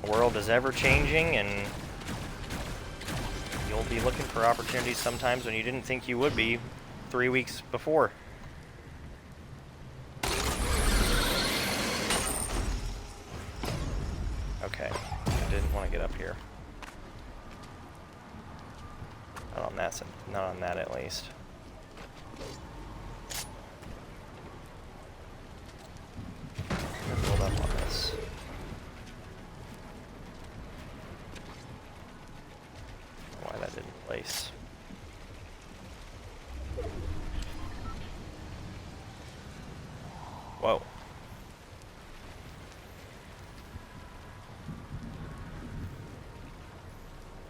The world is ever changing, and you'll be looking for opportunities sometimes when you didn't think you would be 3 weeks before. Okay, I didn't want to get up here. Not on that at least. I'm gonna build up on this. Why that didn't place. Whoa.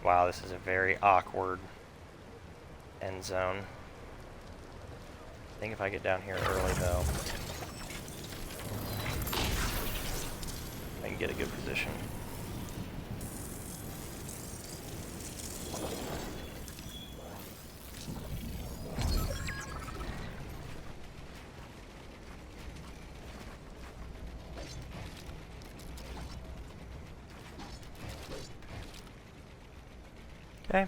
Wow, this is a very awkward end zone. I think if I get down here early, though, I can get a good position. Okay.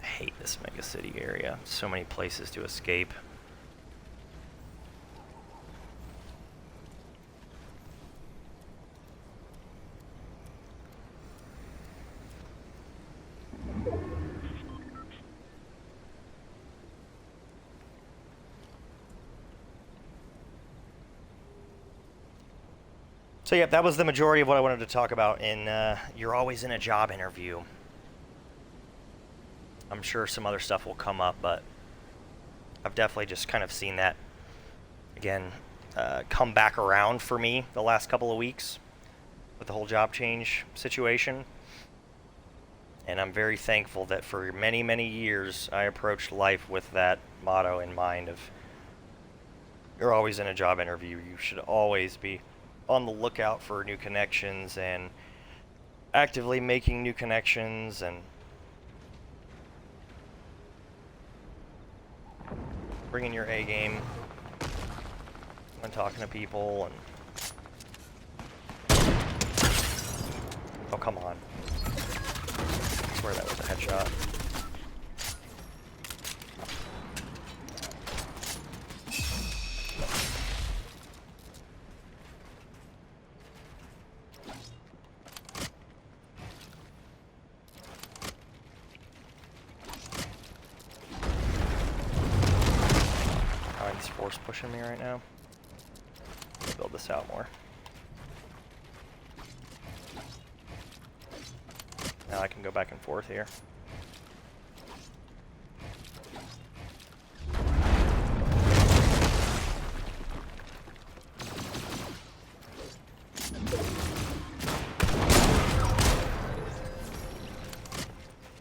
I hate this mega city area. So many places to escape. So yeah, that was the majority of what I wanted to talk about in You're Always in a Job Interview. I'm sure some other stuff will come up, but I've definitely just kind of seen that, again, come back around for me the last couple of weeks with the whole job change situation. And I'm very thankful that for many, many years I approached life with that motto in mind of you're always in a job interview. You should always be on the lookout for new connections and actively making new connections and bringing your A game when talking to people. And oh, come on. I swear that was a headshot. Force pushing me right now. I'll build this out more. Now I can go back and forth here.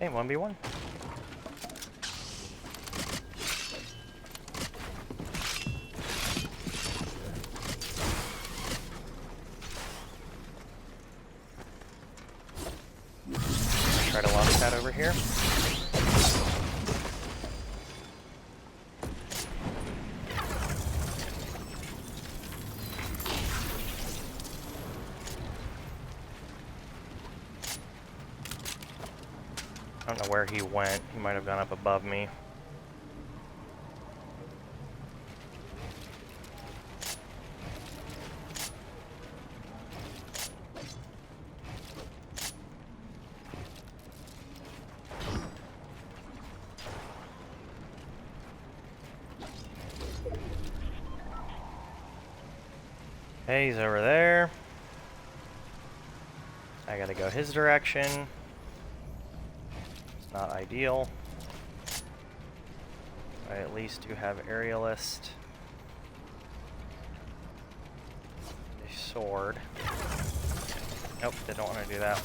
Hey, 1v1. Try to launch that over here. I don't know where he went. He might have gone up above me. Okay, he's over there. I gotta go his direction. It's not ideal. I at least do have aerialist. A sword. Nope, they don't want to do that.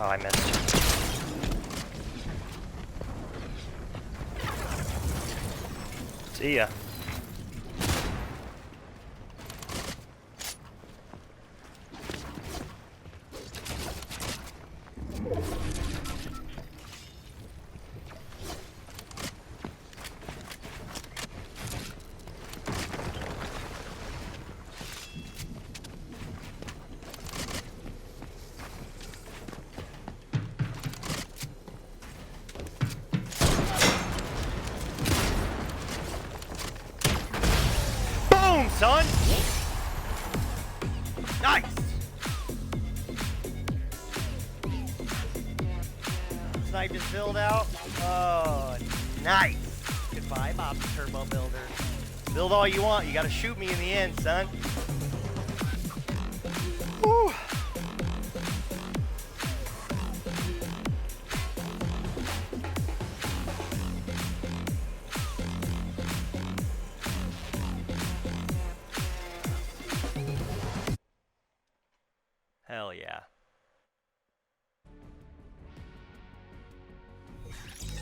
Oh, I missed. See ya. son! Nice! Snipe his build out. Oh, nice! Goodbye, Bob the Turbo Builder. Build all you want. You gotta shoot me in the end, son. Whew. Hell yeah.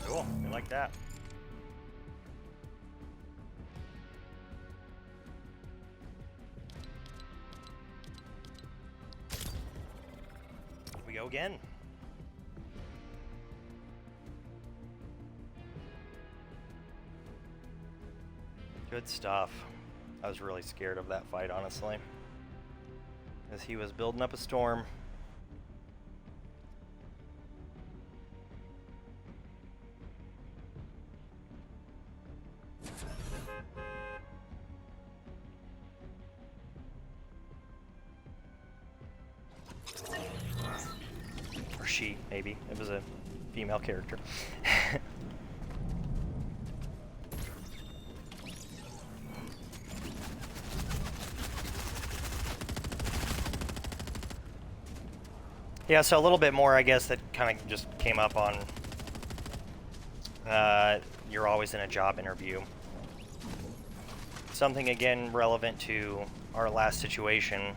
Cool, I like that. We go again. Good stuff. I was really scared of that fight, honestly, as he was building up a storm. Or she, maybe. It was a female character. Yeah, so a little bit more, I guess, that kind of just came up on you're always in a job interview. Something, again, relevant to our last situation.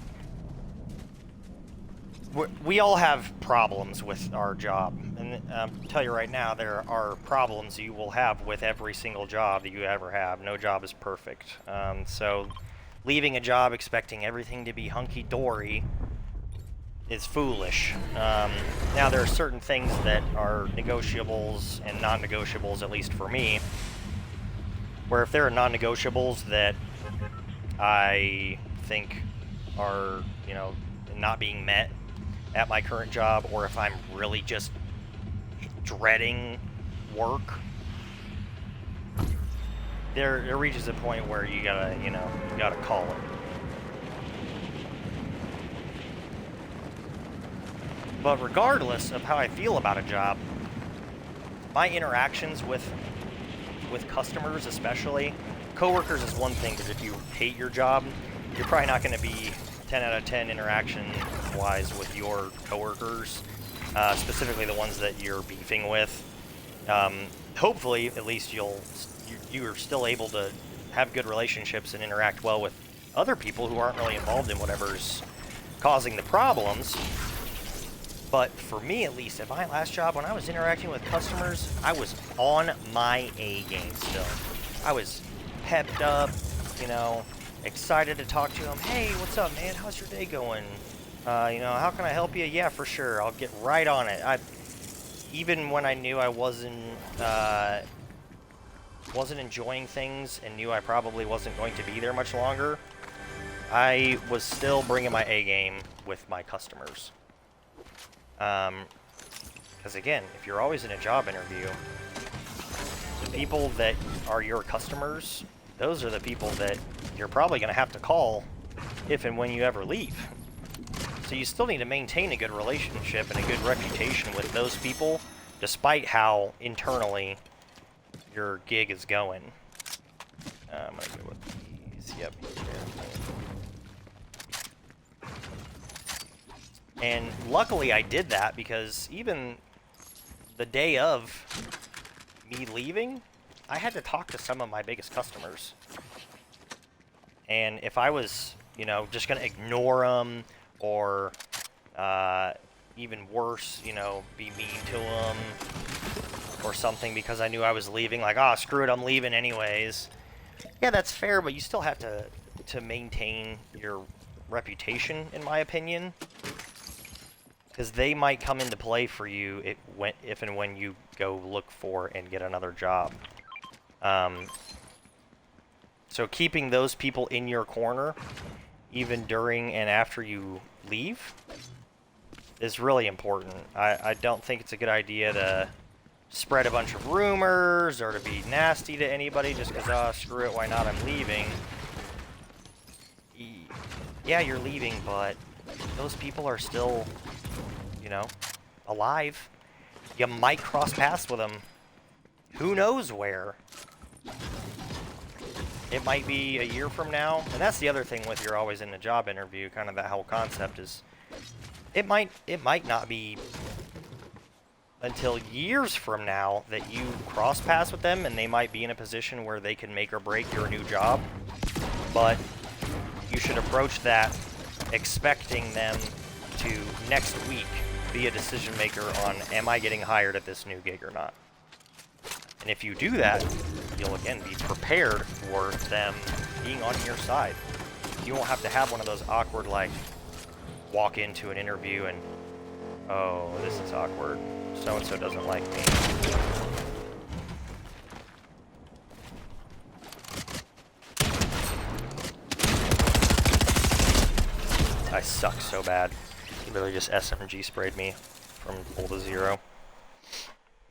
We all have problems with our job. And I'll tell you right now, there are problems you will have with every single job that you ever have. No job is perfect. So leaving a job expecting everything to be hunky-dory is foolish. Now, there are certain things that are negotiables and non-negotiables, at least for me, where if there are non-negotiables that I think are, you know, not being met at my current job, or if I'm really just dreading work, there reaches a point where you gotta, you know, you gotta call it. But regardless of how I feel about a job, my interactions with customers, especially coworkers, is one thing, because if you hate your job, you're probably not going to be 10 out of 10 interaction-wise with your coworkers, specifically the ones that you're beefing with. Hopefully, at least you're still able to have good relationships and interact well with other people who aren't really involved in whatever's causing the problems. But for me, at least, at my last job, when I was interacting with customers, I was on my A game still. I was pepped up, you know, excited to talk to them. Hey, what's up, man? How's your day going? You know, how can I help you? Yeah, for sure. I'll get right on it. Even when I knew I wasn't enjoying things and knew I probably wasn't going to be there much longer, I was still bringing my A game with my customers. Because again, if you're always in a job interview, the people that are your customers, those are the people that you're probably going to have to call if and when you ever leave. So you still need to maintain a good relationship and a good reputation with those people, despite how internally your gig is going. I'm going to go with these. Yep. And luckily I did that, because even the day of me leaving, I had to talk to some of my biggest customers. And if I was, you know, just going to ignore them, or even worse, you know, be mean to them or something because I knew I was leaving, like, oh, screw it, I'm leaving anyways. Yeah, that's fair, but you still have to maintain your reputation, in my opinion. Because they might come into play for you if and when you go look for and get another job. So keeping those people in your corner, even during and after you leave, is really important. I don't think it's a good idea to spread a bunch of rumors or to be nasty to anybody just because, oh, screw it, why not, I'm leaving. yeah, you're leaving, but those people are still, you know, alive. You might cross paths with them. Who knows where? It might be a year from now. And that's the other thing with you're always in a job interview, kind of that whole concept is it might not be until years from now that you cross paths with them, and they might be in a position where they can make or break your new job. But you should approach that expecting them to next week be a decision maker on, am I getting hired at this new gig or not? And if you do that, you'll again be prepared for them being on your side. You won't have to have one of those awkward, like, walk into an interview and, oh, this is awkward. So-and-so doesn't like me. I suck so bad. He literally just SMG sprayed me from full to zero.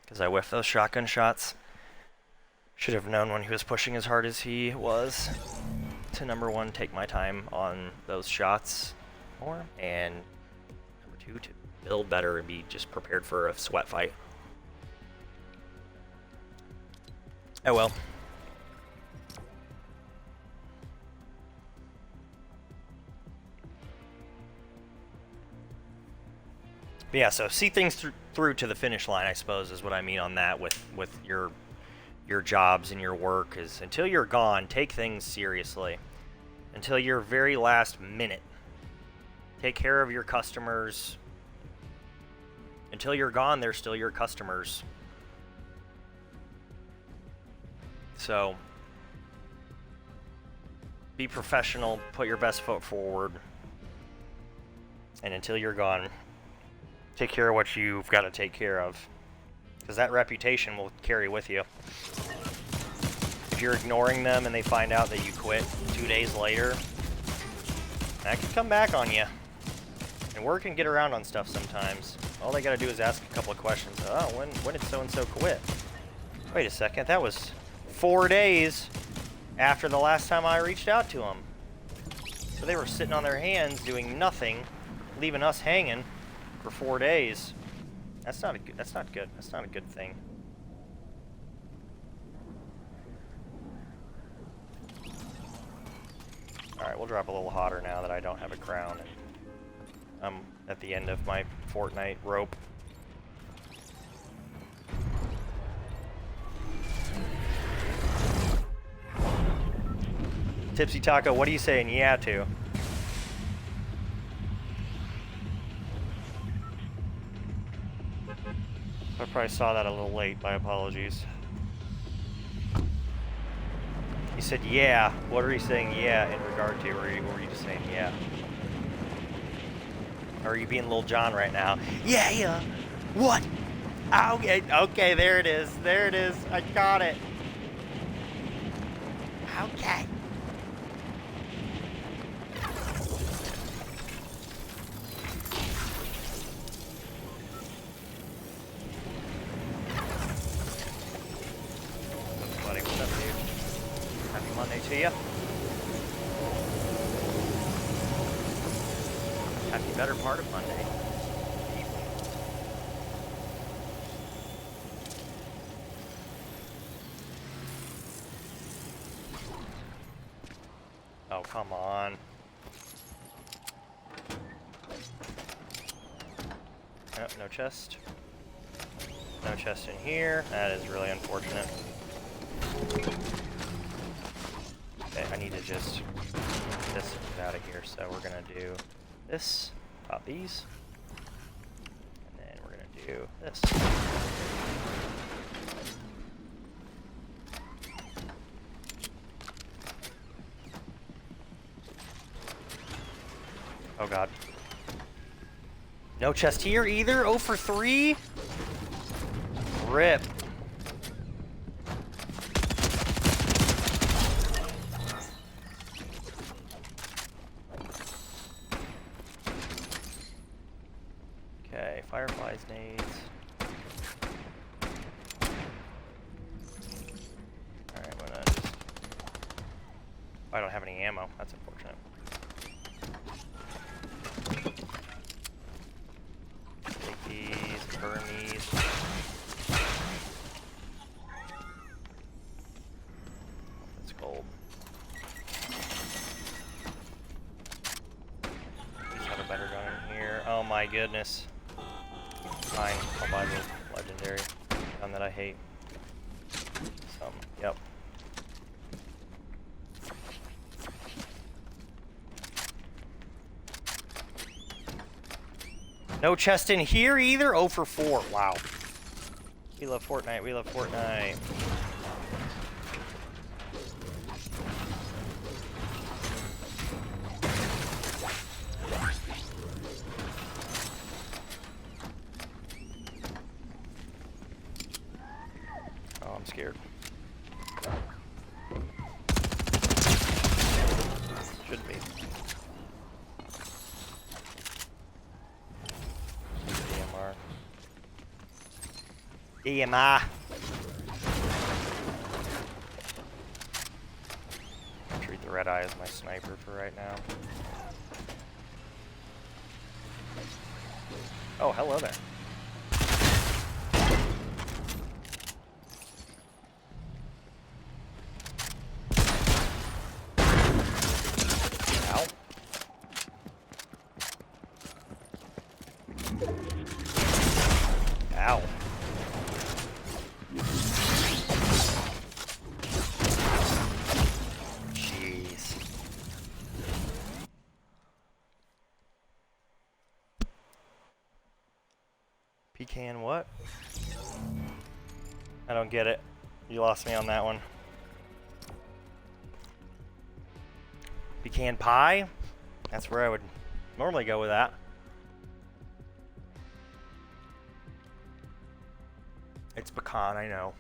Because I whiffed those shotgun shots. Should have known when he was pushing as hard as he was to, number one, take my time on those shots more, and number two, to build better and be just prepared for a sweat fight. Oh well. But yeah, so see things through to the finish line, I suppose, is what I mean on that with your jobs and your work. Is until you're gone, take things seriously. Until your very last minute. Take care of your customers. Until you're gone, they're still your customers. So, be professional, put your best foot forward, and until you're gone, take care of what you've got to take care of. Because that reputation will carry with you. If you're ignoring them and they find out that you quit 2 days later, that can come back on you. And word can get around on stuff sometimes. All they gotta do is ask a couple of questions. Oh, when did so-and-so quit? Wait a second, that was 4 days after the last time I reached out to them. So they were sitting on their hands doing nothing, leaving us hanging for 4 days. That's not good. That's not a good thing. Alright, we'll drop a little hotter now that I don't have a crown. And I'm at the end of my Fortnite rope. Tipsy Taco, what are you saying yeah to? I probably saw that a little late, my apologies. He said yeah. What are you saying yeah in regard to? Or were you just saying yeah? Or are you being Lil Jon right now? Yeah. What? Okay, there it is. There it is. I got it. Okay. Buddy, what's up, dude? Happy Monday to you. Happy better part of Monday. Oh, come on. Oh, no chest. No chest in here. That is really unfortunate. Okay, I need to just get this out of here. So we're gonna do this, pop these, and then we're gonna do this. Oh god. No chest here either? 0 for 3? Rip. Okay, fireflies, nades. Alright, I'm gonna just... I don't have any ammo. That's unfortunate. Take these, burn these. That's gold. Please have a better gun in here. Oh my goodness. Fine, I'll buy the legendary gun that I hate. Yep. No chest in here either? 0 for 4. Wow. We love Fortnite. We love Fortnite. Oh, I'm scared. Should be. DMR. Treat the red eye as my sniper for right now. Oh, hello there. Ow. Ow. Jeez. Pecan what? I don't get it. You lost me on that one. Pecan pie? That's where I would normally go with that. It's pecan, I know.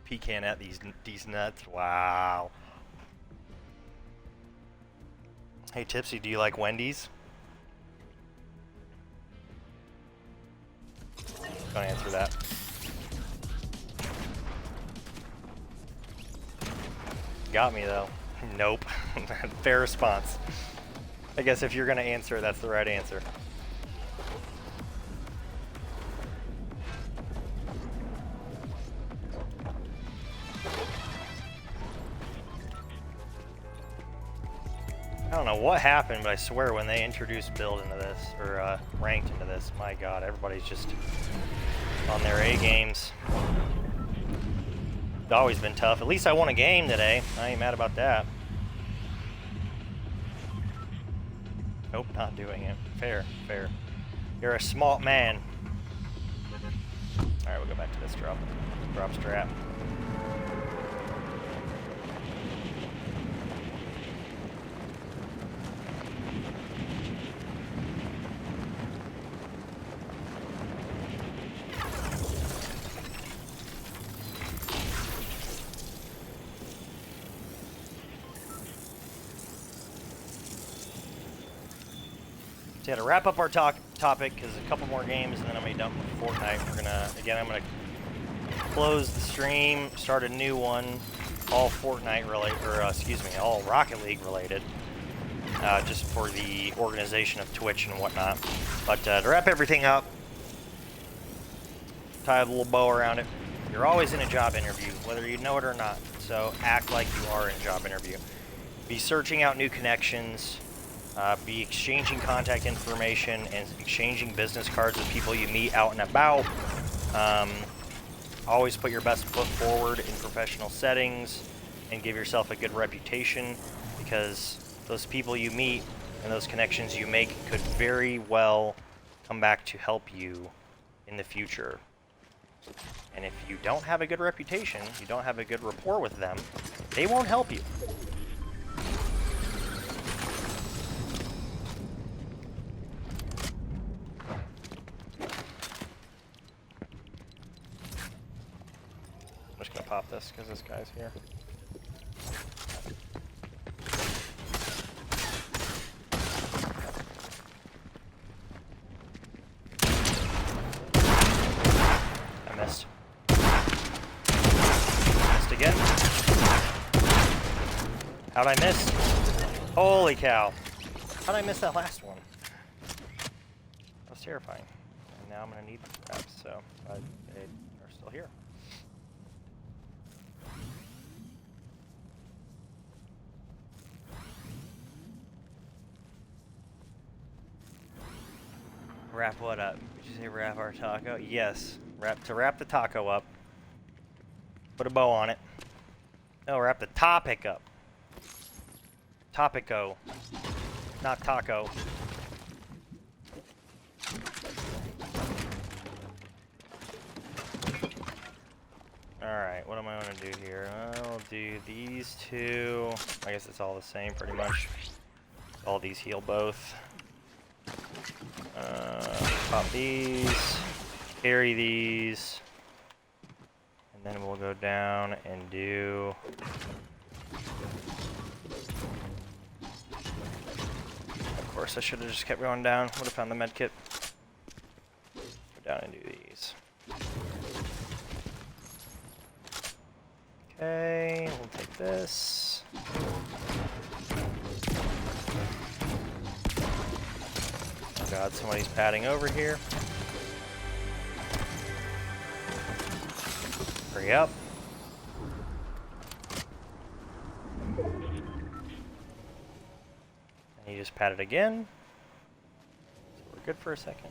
Pecan at these nuts. Wow. Hey Tipsy, do you like Wendy's? Don't answer that. Got me though. Nope. Fair response. I guess if you're gonna answer, that's the right answer. I don't know what happened, but I swear when they introduced build into this, or ranked into this, my god, everybody's just on their A games. It's always been tough. At least I won a game today. I ain't mad about that. Nope, not doing it. Fair, fair. You're a smart man. Alright, we'll go back to this drop strap. So yeah, to wrap up our topic, because a couple more games and then I'm going to be done with Fortnite. I'm going to close the stream, start a new one, all Fortnite related, or excuse me, all Rocket League related, just for the organization of Twitch and whatnot. But to wrap everything up, tie a little bow around it, you're always in a job interview, whether you know it or not. So act like you are in a job interview. Be searching out new connections. Be exchanging contact information and exchanging business cards with people you meet out and about. Always put your best foot forward in professional settings and give yourself a good reputation, because those people you meet and those connections you make could very well come back to help you in the future. And if you don't have a good reputation, you don't have a good rapport with them, they won't help you. gonna pop this because this guy's here. I missed. Missed again. How'd I miss? Holy cow. How'd I miss that last one? That was terrifying. And now I'm gonna need traps, so they are still here. Wrap what up? Did you say wrap our taco? Yes. Wrap the taco up. Put a bow on it. No, wrap the topic up. Topico. Not taco. Alright, what am I gonna do here? I'll do these two. I guess it's all the same pretty much. All these heal both. Pop these. Carry these. And then we'll go down and do... Of course, I should have just kept going down. Would have found the med kit. Go down and do these. Okay, we'll take this. Oh god, somebody's padding over here. Hurry up. And you just pat it again. So we're good for a second.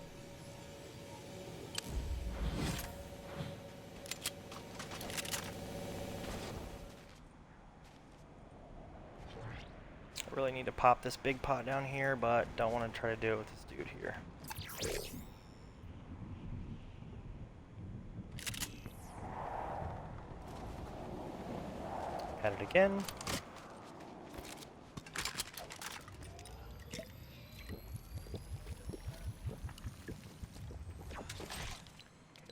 I really need to pop this big pot down here, but don't want to try to do it with this dude here. Pat it again.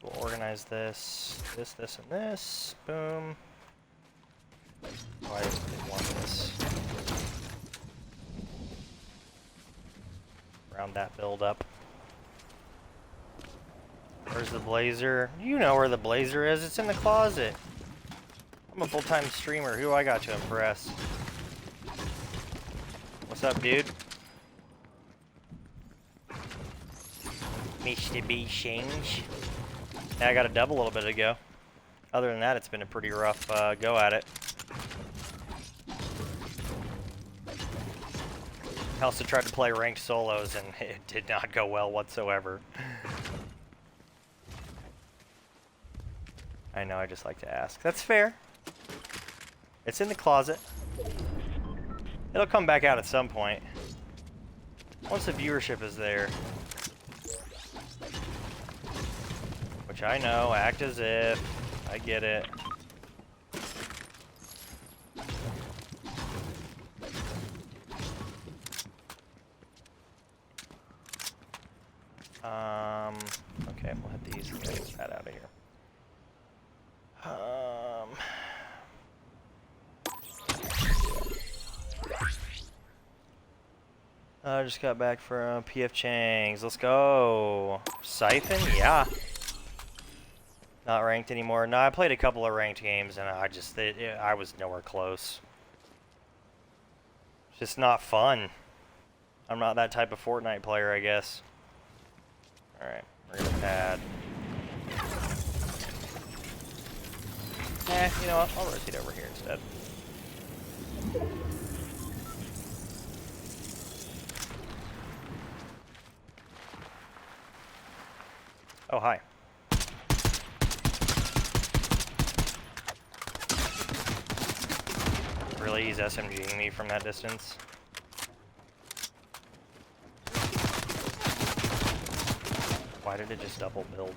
We'll organize this, this, and this. Boom. Oh, I didn't want this. Round that build up. Where's the blazer? You know where the blazer is. It's in the closet. I'm a full-time streamer. Who I got to impress? What's up, dude? Mr. B change. Yeah, I got a double a little bit ago. Other than that, it's been a pretty rough go at it. I also tried to play ranked solos, and it did not go well whatsoever. I know, I just like to ask. That's fair. It's in the closet. It'll come back out at some point. Once the viewership is there. Which I know, act as if. I get it. Okay, we'll hit these and get that out of here. I just got back from PF Chang's. Let's go. Siphon? Yeah. Not ranked anymore. No, I played a couple of ranked games and I was nowhere close. It's just not fun. I'm not that type of Fortnite player, I guess. Alright, we're gonna pad. You know what? I'll rotate over here instead. Oh, hi. Really? He's SMGing me from that distance? Why did it just double build?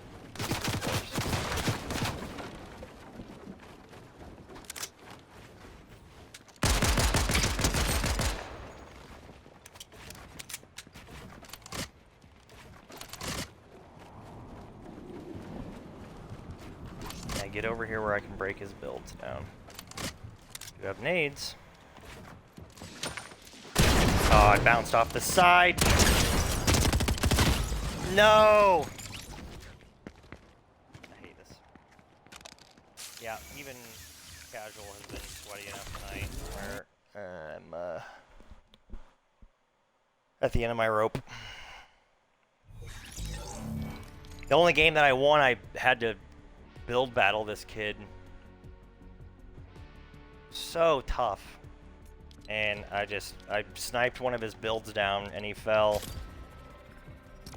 get over here where I can break his builds down. You have nades. Oh, I bounced off the side. No! I hate this. Yeah, even casual has been sweaty enough tonight where I'm at the end of my rope. The only game that I won, I had to build battle this kid. So tough. And I sniped one of his builds down and he fell.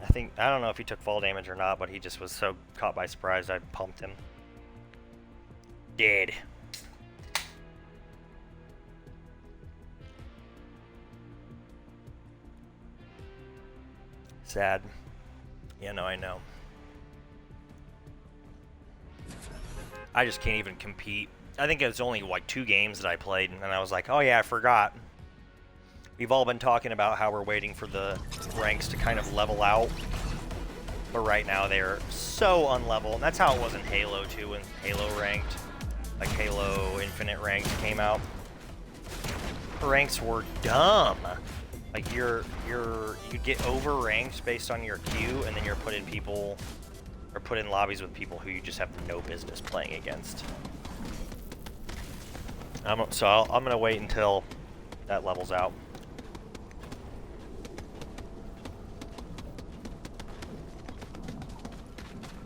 I don't know if he took fall damage or not, but he just was so caught by surprise I pumped him. Dead. Sad. Yeah, no, I know. I just can't even compete. I think it was only like 2 games that I played, and I was like, oh yeah, I forgot. We've all been talking about how we're waiting for the ranks to kind of level out. But right now they're so unlevel. And that's how it was in Halo 2 when Halo ranked. Like Halo Infinite ranked came out. Ranks were dumb. Like you get overranked based on your queue, and then you're put in people or put in lobbies with people who you just have no business playing against. So I'm gonna wait until that levels out.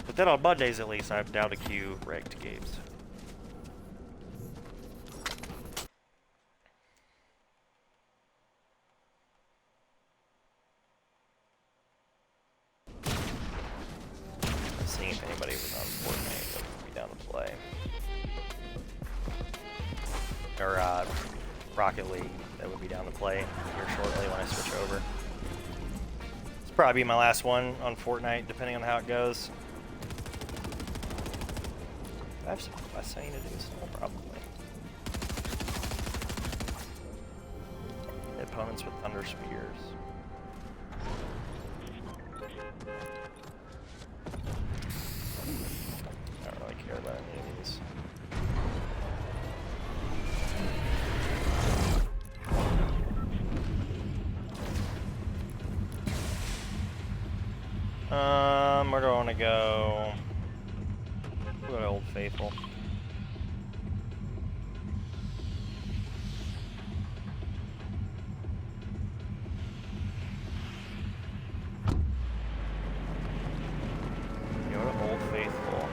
But then on Mondays at least, I'm down to queue ranked games. Seeing if anybody was on Fortnite that would be down to play. Or Rocket League that would be down to play here shortly when I switch over. It's probably my last one on Fortnite, depending on how it goes. I have some quests I need to do still, probably. Hit opponents with thunder spears. I don't really care about any of these. Where do I want to go? We'll go to Old Faithful. Go to Old Faithful.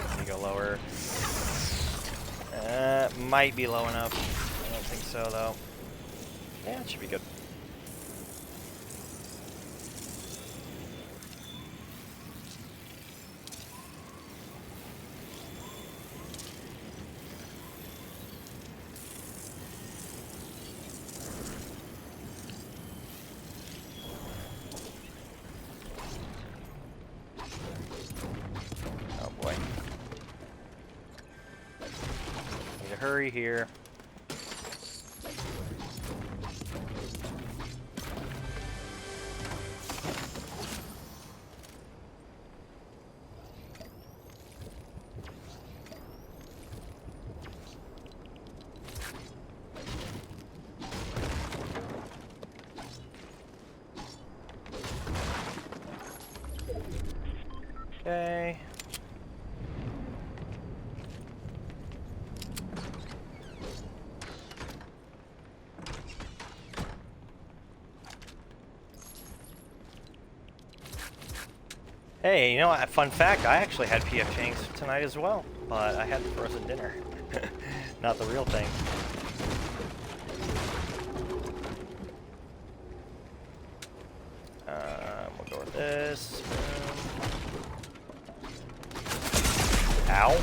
Let me go lower. Might be low enough. I don't think so, though. Yeah, it should be good. Hurry here. Okay. Hey, you know what? Fun fact, I actually had PF Chang's tonight as well, but I had the frozen dinner. Not the real thing. We'll go with this. Ow.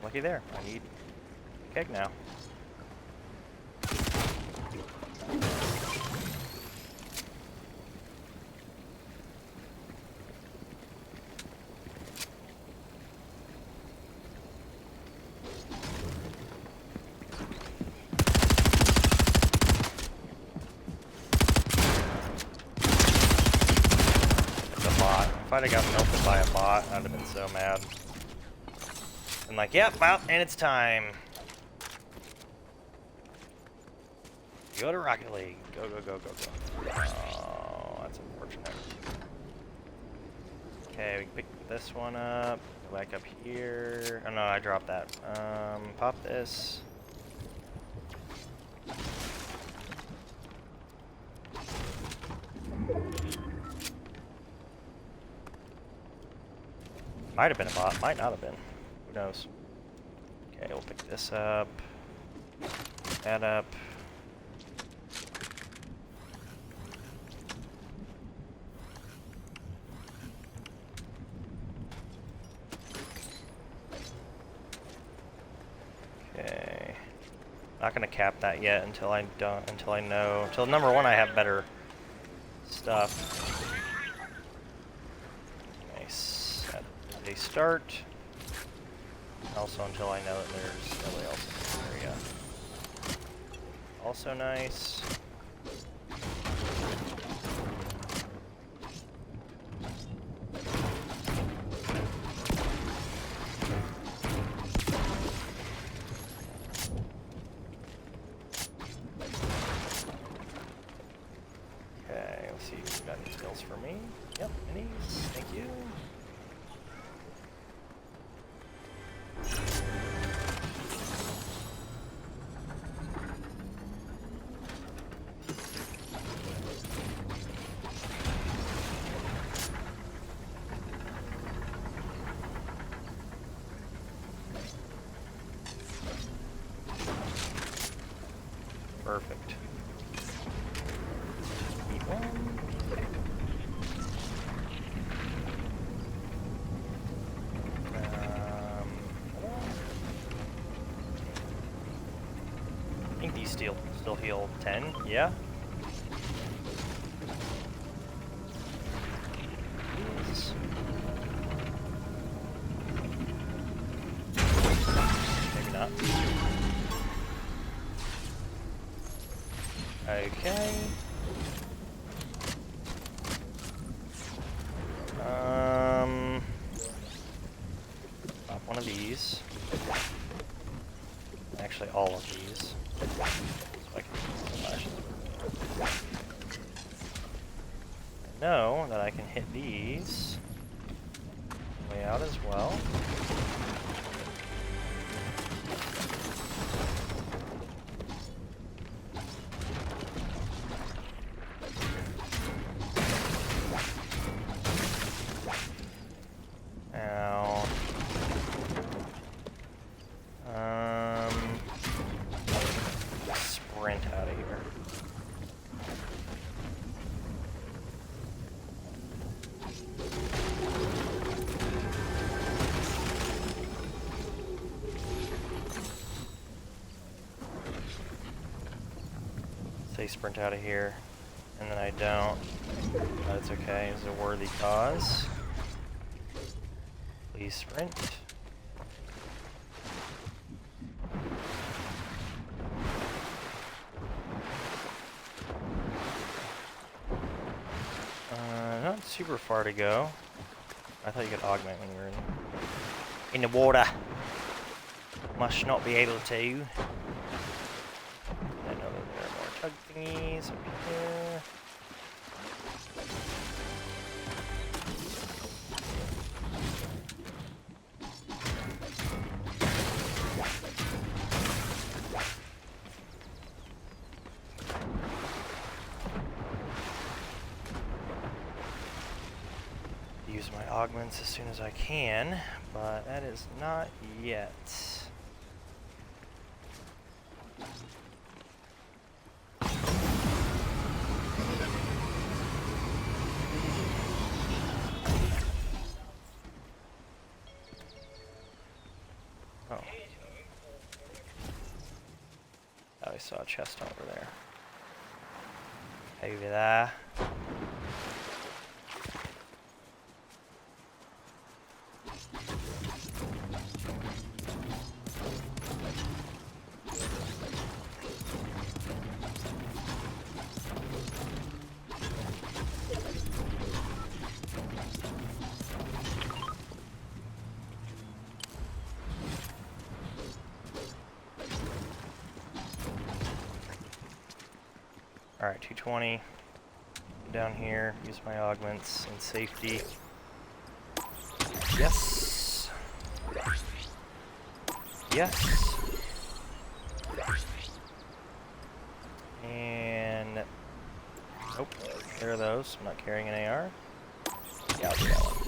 Looky there. I need a keg now. if I'd have got melted by a bot, I'd have been so mad. And like, yep, well, and it's time. Go to Rocket League. Go, go, go, go, go. Oh, that's unfortunate. Okay, we can pick this one up. Go back up here. Oh no, I dropped that. Pop this. Might have been a bot, might not have been. Who knows? Okay, we'll pick this up. That up. Okay. Not gonna cap that yet until I don't. Until I know. Until number one, I have better stuff. Nice. That is a start. Also, until I know that there's nobody else in the area. Also nice. Okay, let's see if you've got any skills for me. Yep, minis. Thank you. Perfect. Eat one. I think these still heal 10. Yeah. These. Maybe not. Okay. Pop one of these. Actually, all of these. So I can flash them. I know that I can hit these way out as well. Sprint out of here. Say sprint out of here, and then I don't. That's okay, it's a worthy cause. Please sprint. Not super far to go. I thought you could augment when you were in the water. Must not be able to. I know that there are more chug thingies up here. Use my augments as soon as I can, but that is not yet. Oh. I saw a chest over there. Over there. Alright, 220. Down here, use my augments in safety. Yes. Yes. And nope, there are those. I'm not carrying an AR. Yeah, I'll do that one.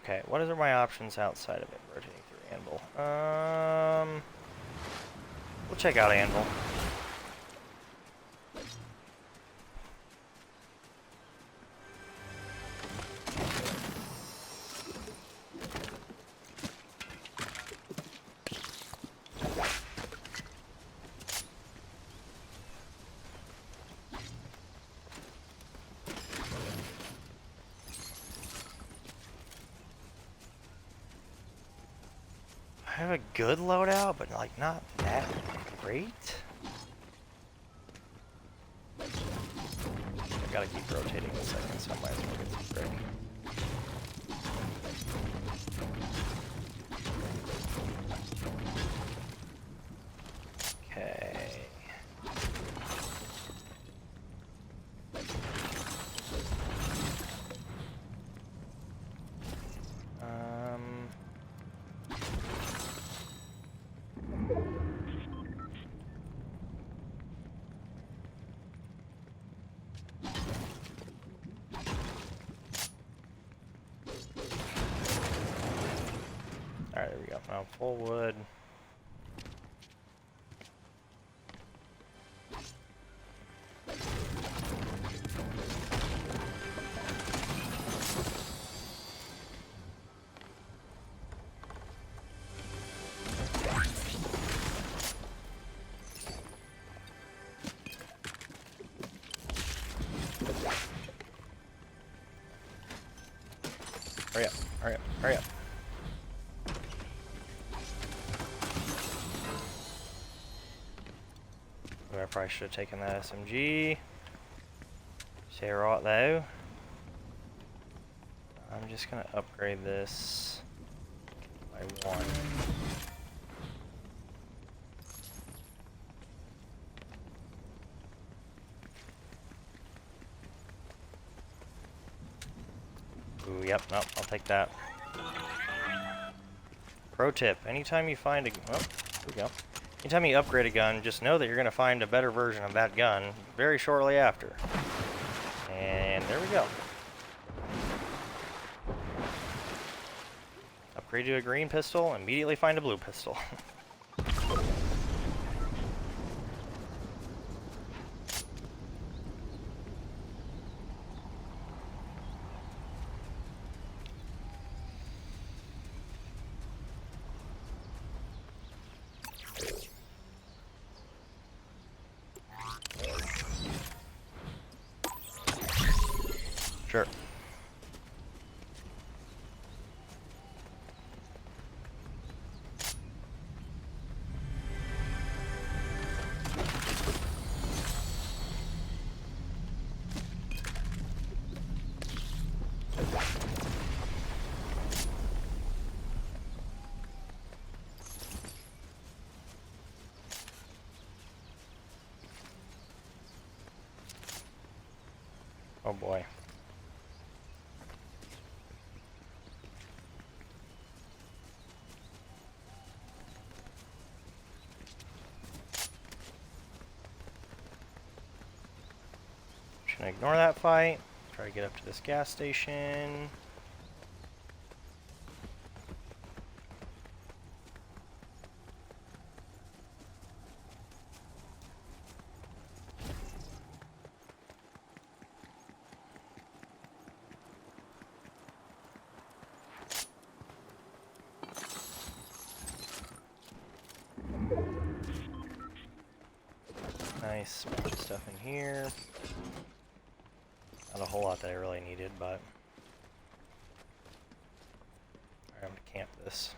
Okay, what are my options outside of it? Rotating through Anvil. We'll check out Anvil. I have a good loadout, but like not that great. I gotta keep rotating a second, so I might as well get some brick. Okay. Alright, there we go. Now full wood. Hurry up, hurry up, hurry up. I probably should have taken that SMG. Stay right though. I'm just gonna upgrade this by 1. Ooh, yep, nope, I'll take that. Pro tip, anytime you find a... Oh, here we go. Anytime you upgrade a gun, just know that you're going to find a better version of that gun very shortly after. And there we go. Upgrade to a green pistol, immediately find a blue pistol. Sure. Oh boy. Should I ignore that fight? Try to get up to this gas station. Nice bunch of stuff in here. Not a whole lot that I really needed, but alright, I'm gonna camp this.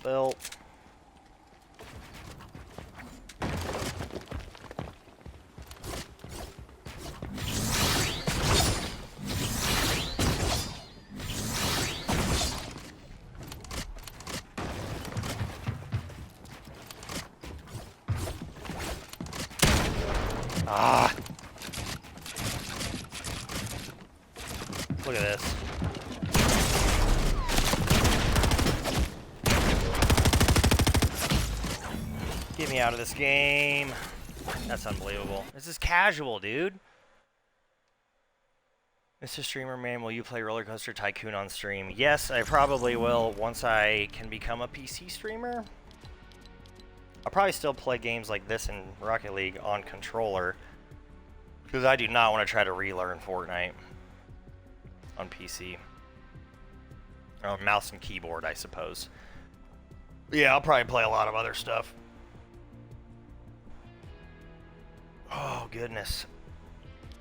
built. Ah! Look at this. Get me out of this game. That's unbelievable. This is casual, dude. Mr. Streamer Man, will you play Roller Coaster Tycoon on stream? Yes, I probably will once I can become a PC streamer. I'll probably still play games like this in Rocket League on controller, because I do not want to try to relearn Fortnite on PC. Or mouse and keyboard, I suppose. Yeah, I'll probably play a lot of other stuff. Oh, goodness.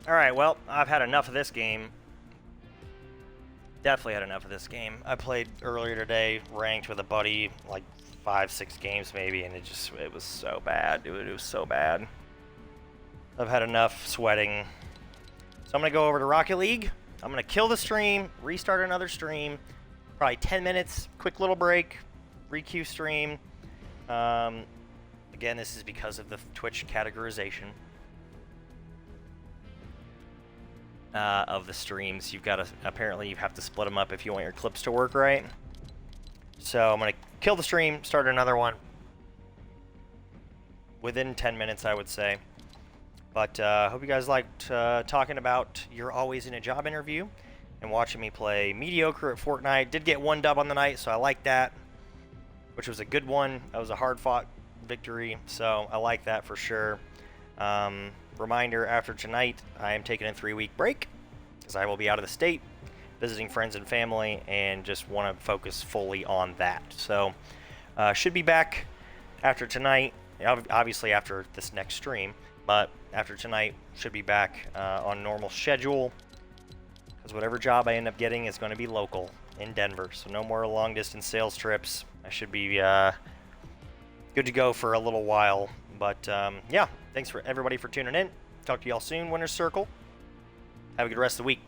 Alright, well, I've had enough of this game. Definitely had enough of this game. I played earlier today, ranked with a buddy, like 5-6 games maybe, and it was so bad, dude. It was so bad. I've had enough sweating. So I'm going to go over to Rocket League. I'm going to kill the stream, restart another stream. Probably 10 minutes, quick little break, re-queue stream. Again, this is because of the Twitch categorization of the streams. You've got to, apparently you have to split them up if you want your clips to work right. So I'm going to kill the stream, start another one within 10 minutes, I would say. But hope you guys liked talking about You're Always in a Job Interview and watching me play mediocre at Fortnite. Did get one dub on the night, so I like that, which was a good one. That was a hard-fought victory, so I like that for sure. Reminder, after tonight, I am taking a 3-week break because I will be out of the state, visiting friends and family, and just want to focus fully on that. So, should be back after tonight, obviously after this next stream, but after tonight, should be back on normal schedule, because whatever job I end up getting is going to be local in Denver, so no more long-distance sales trips. I should be good to go for a little while, but yeah, thanks for everybody for tuning in. Talk to y'all soon, Winner's Circle. Have a good rest of the week.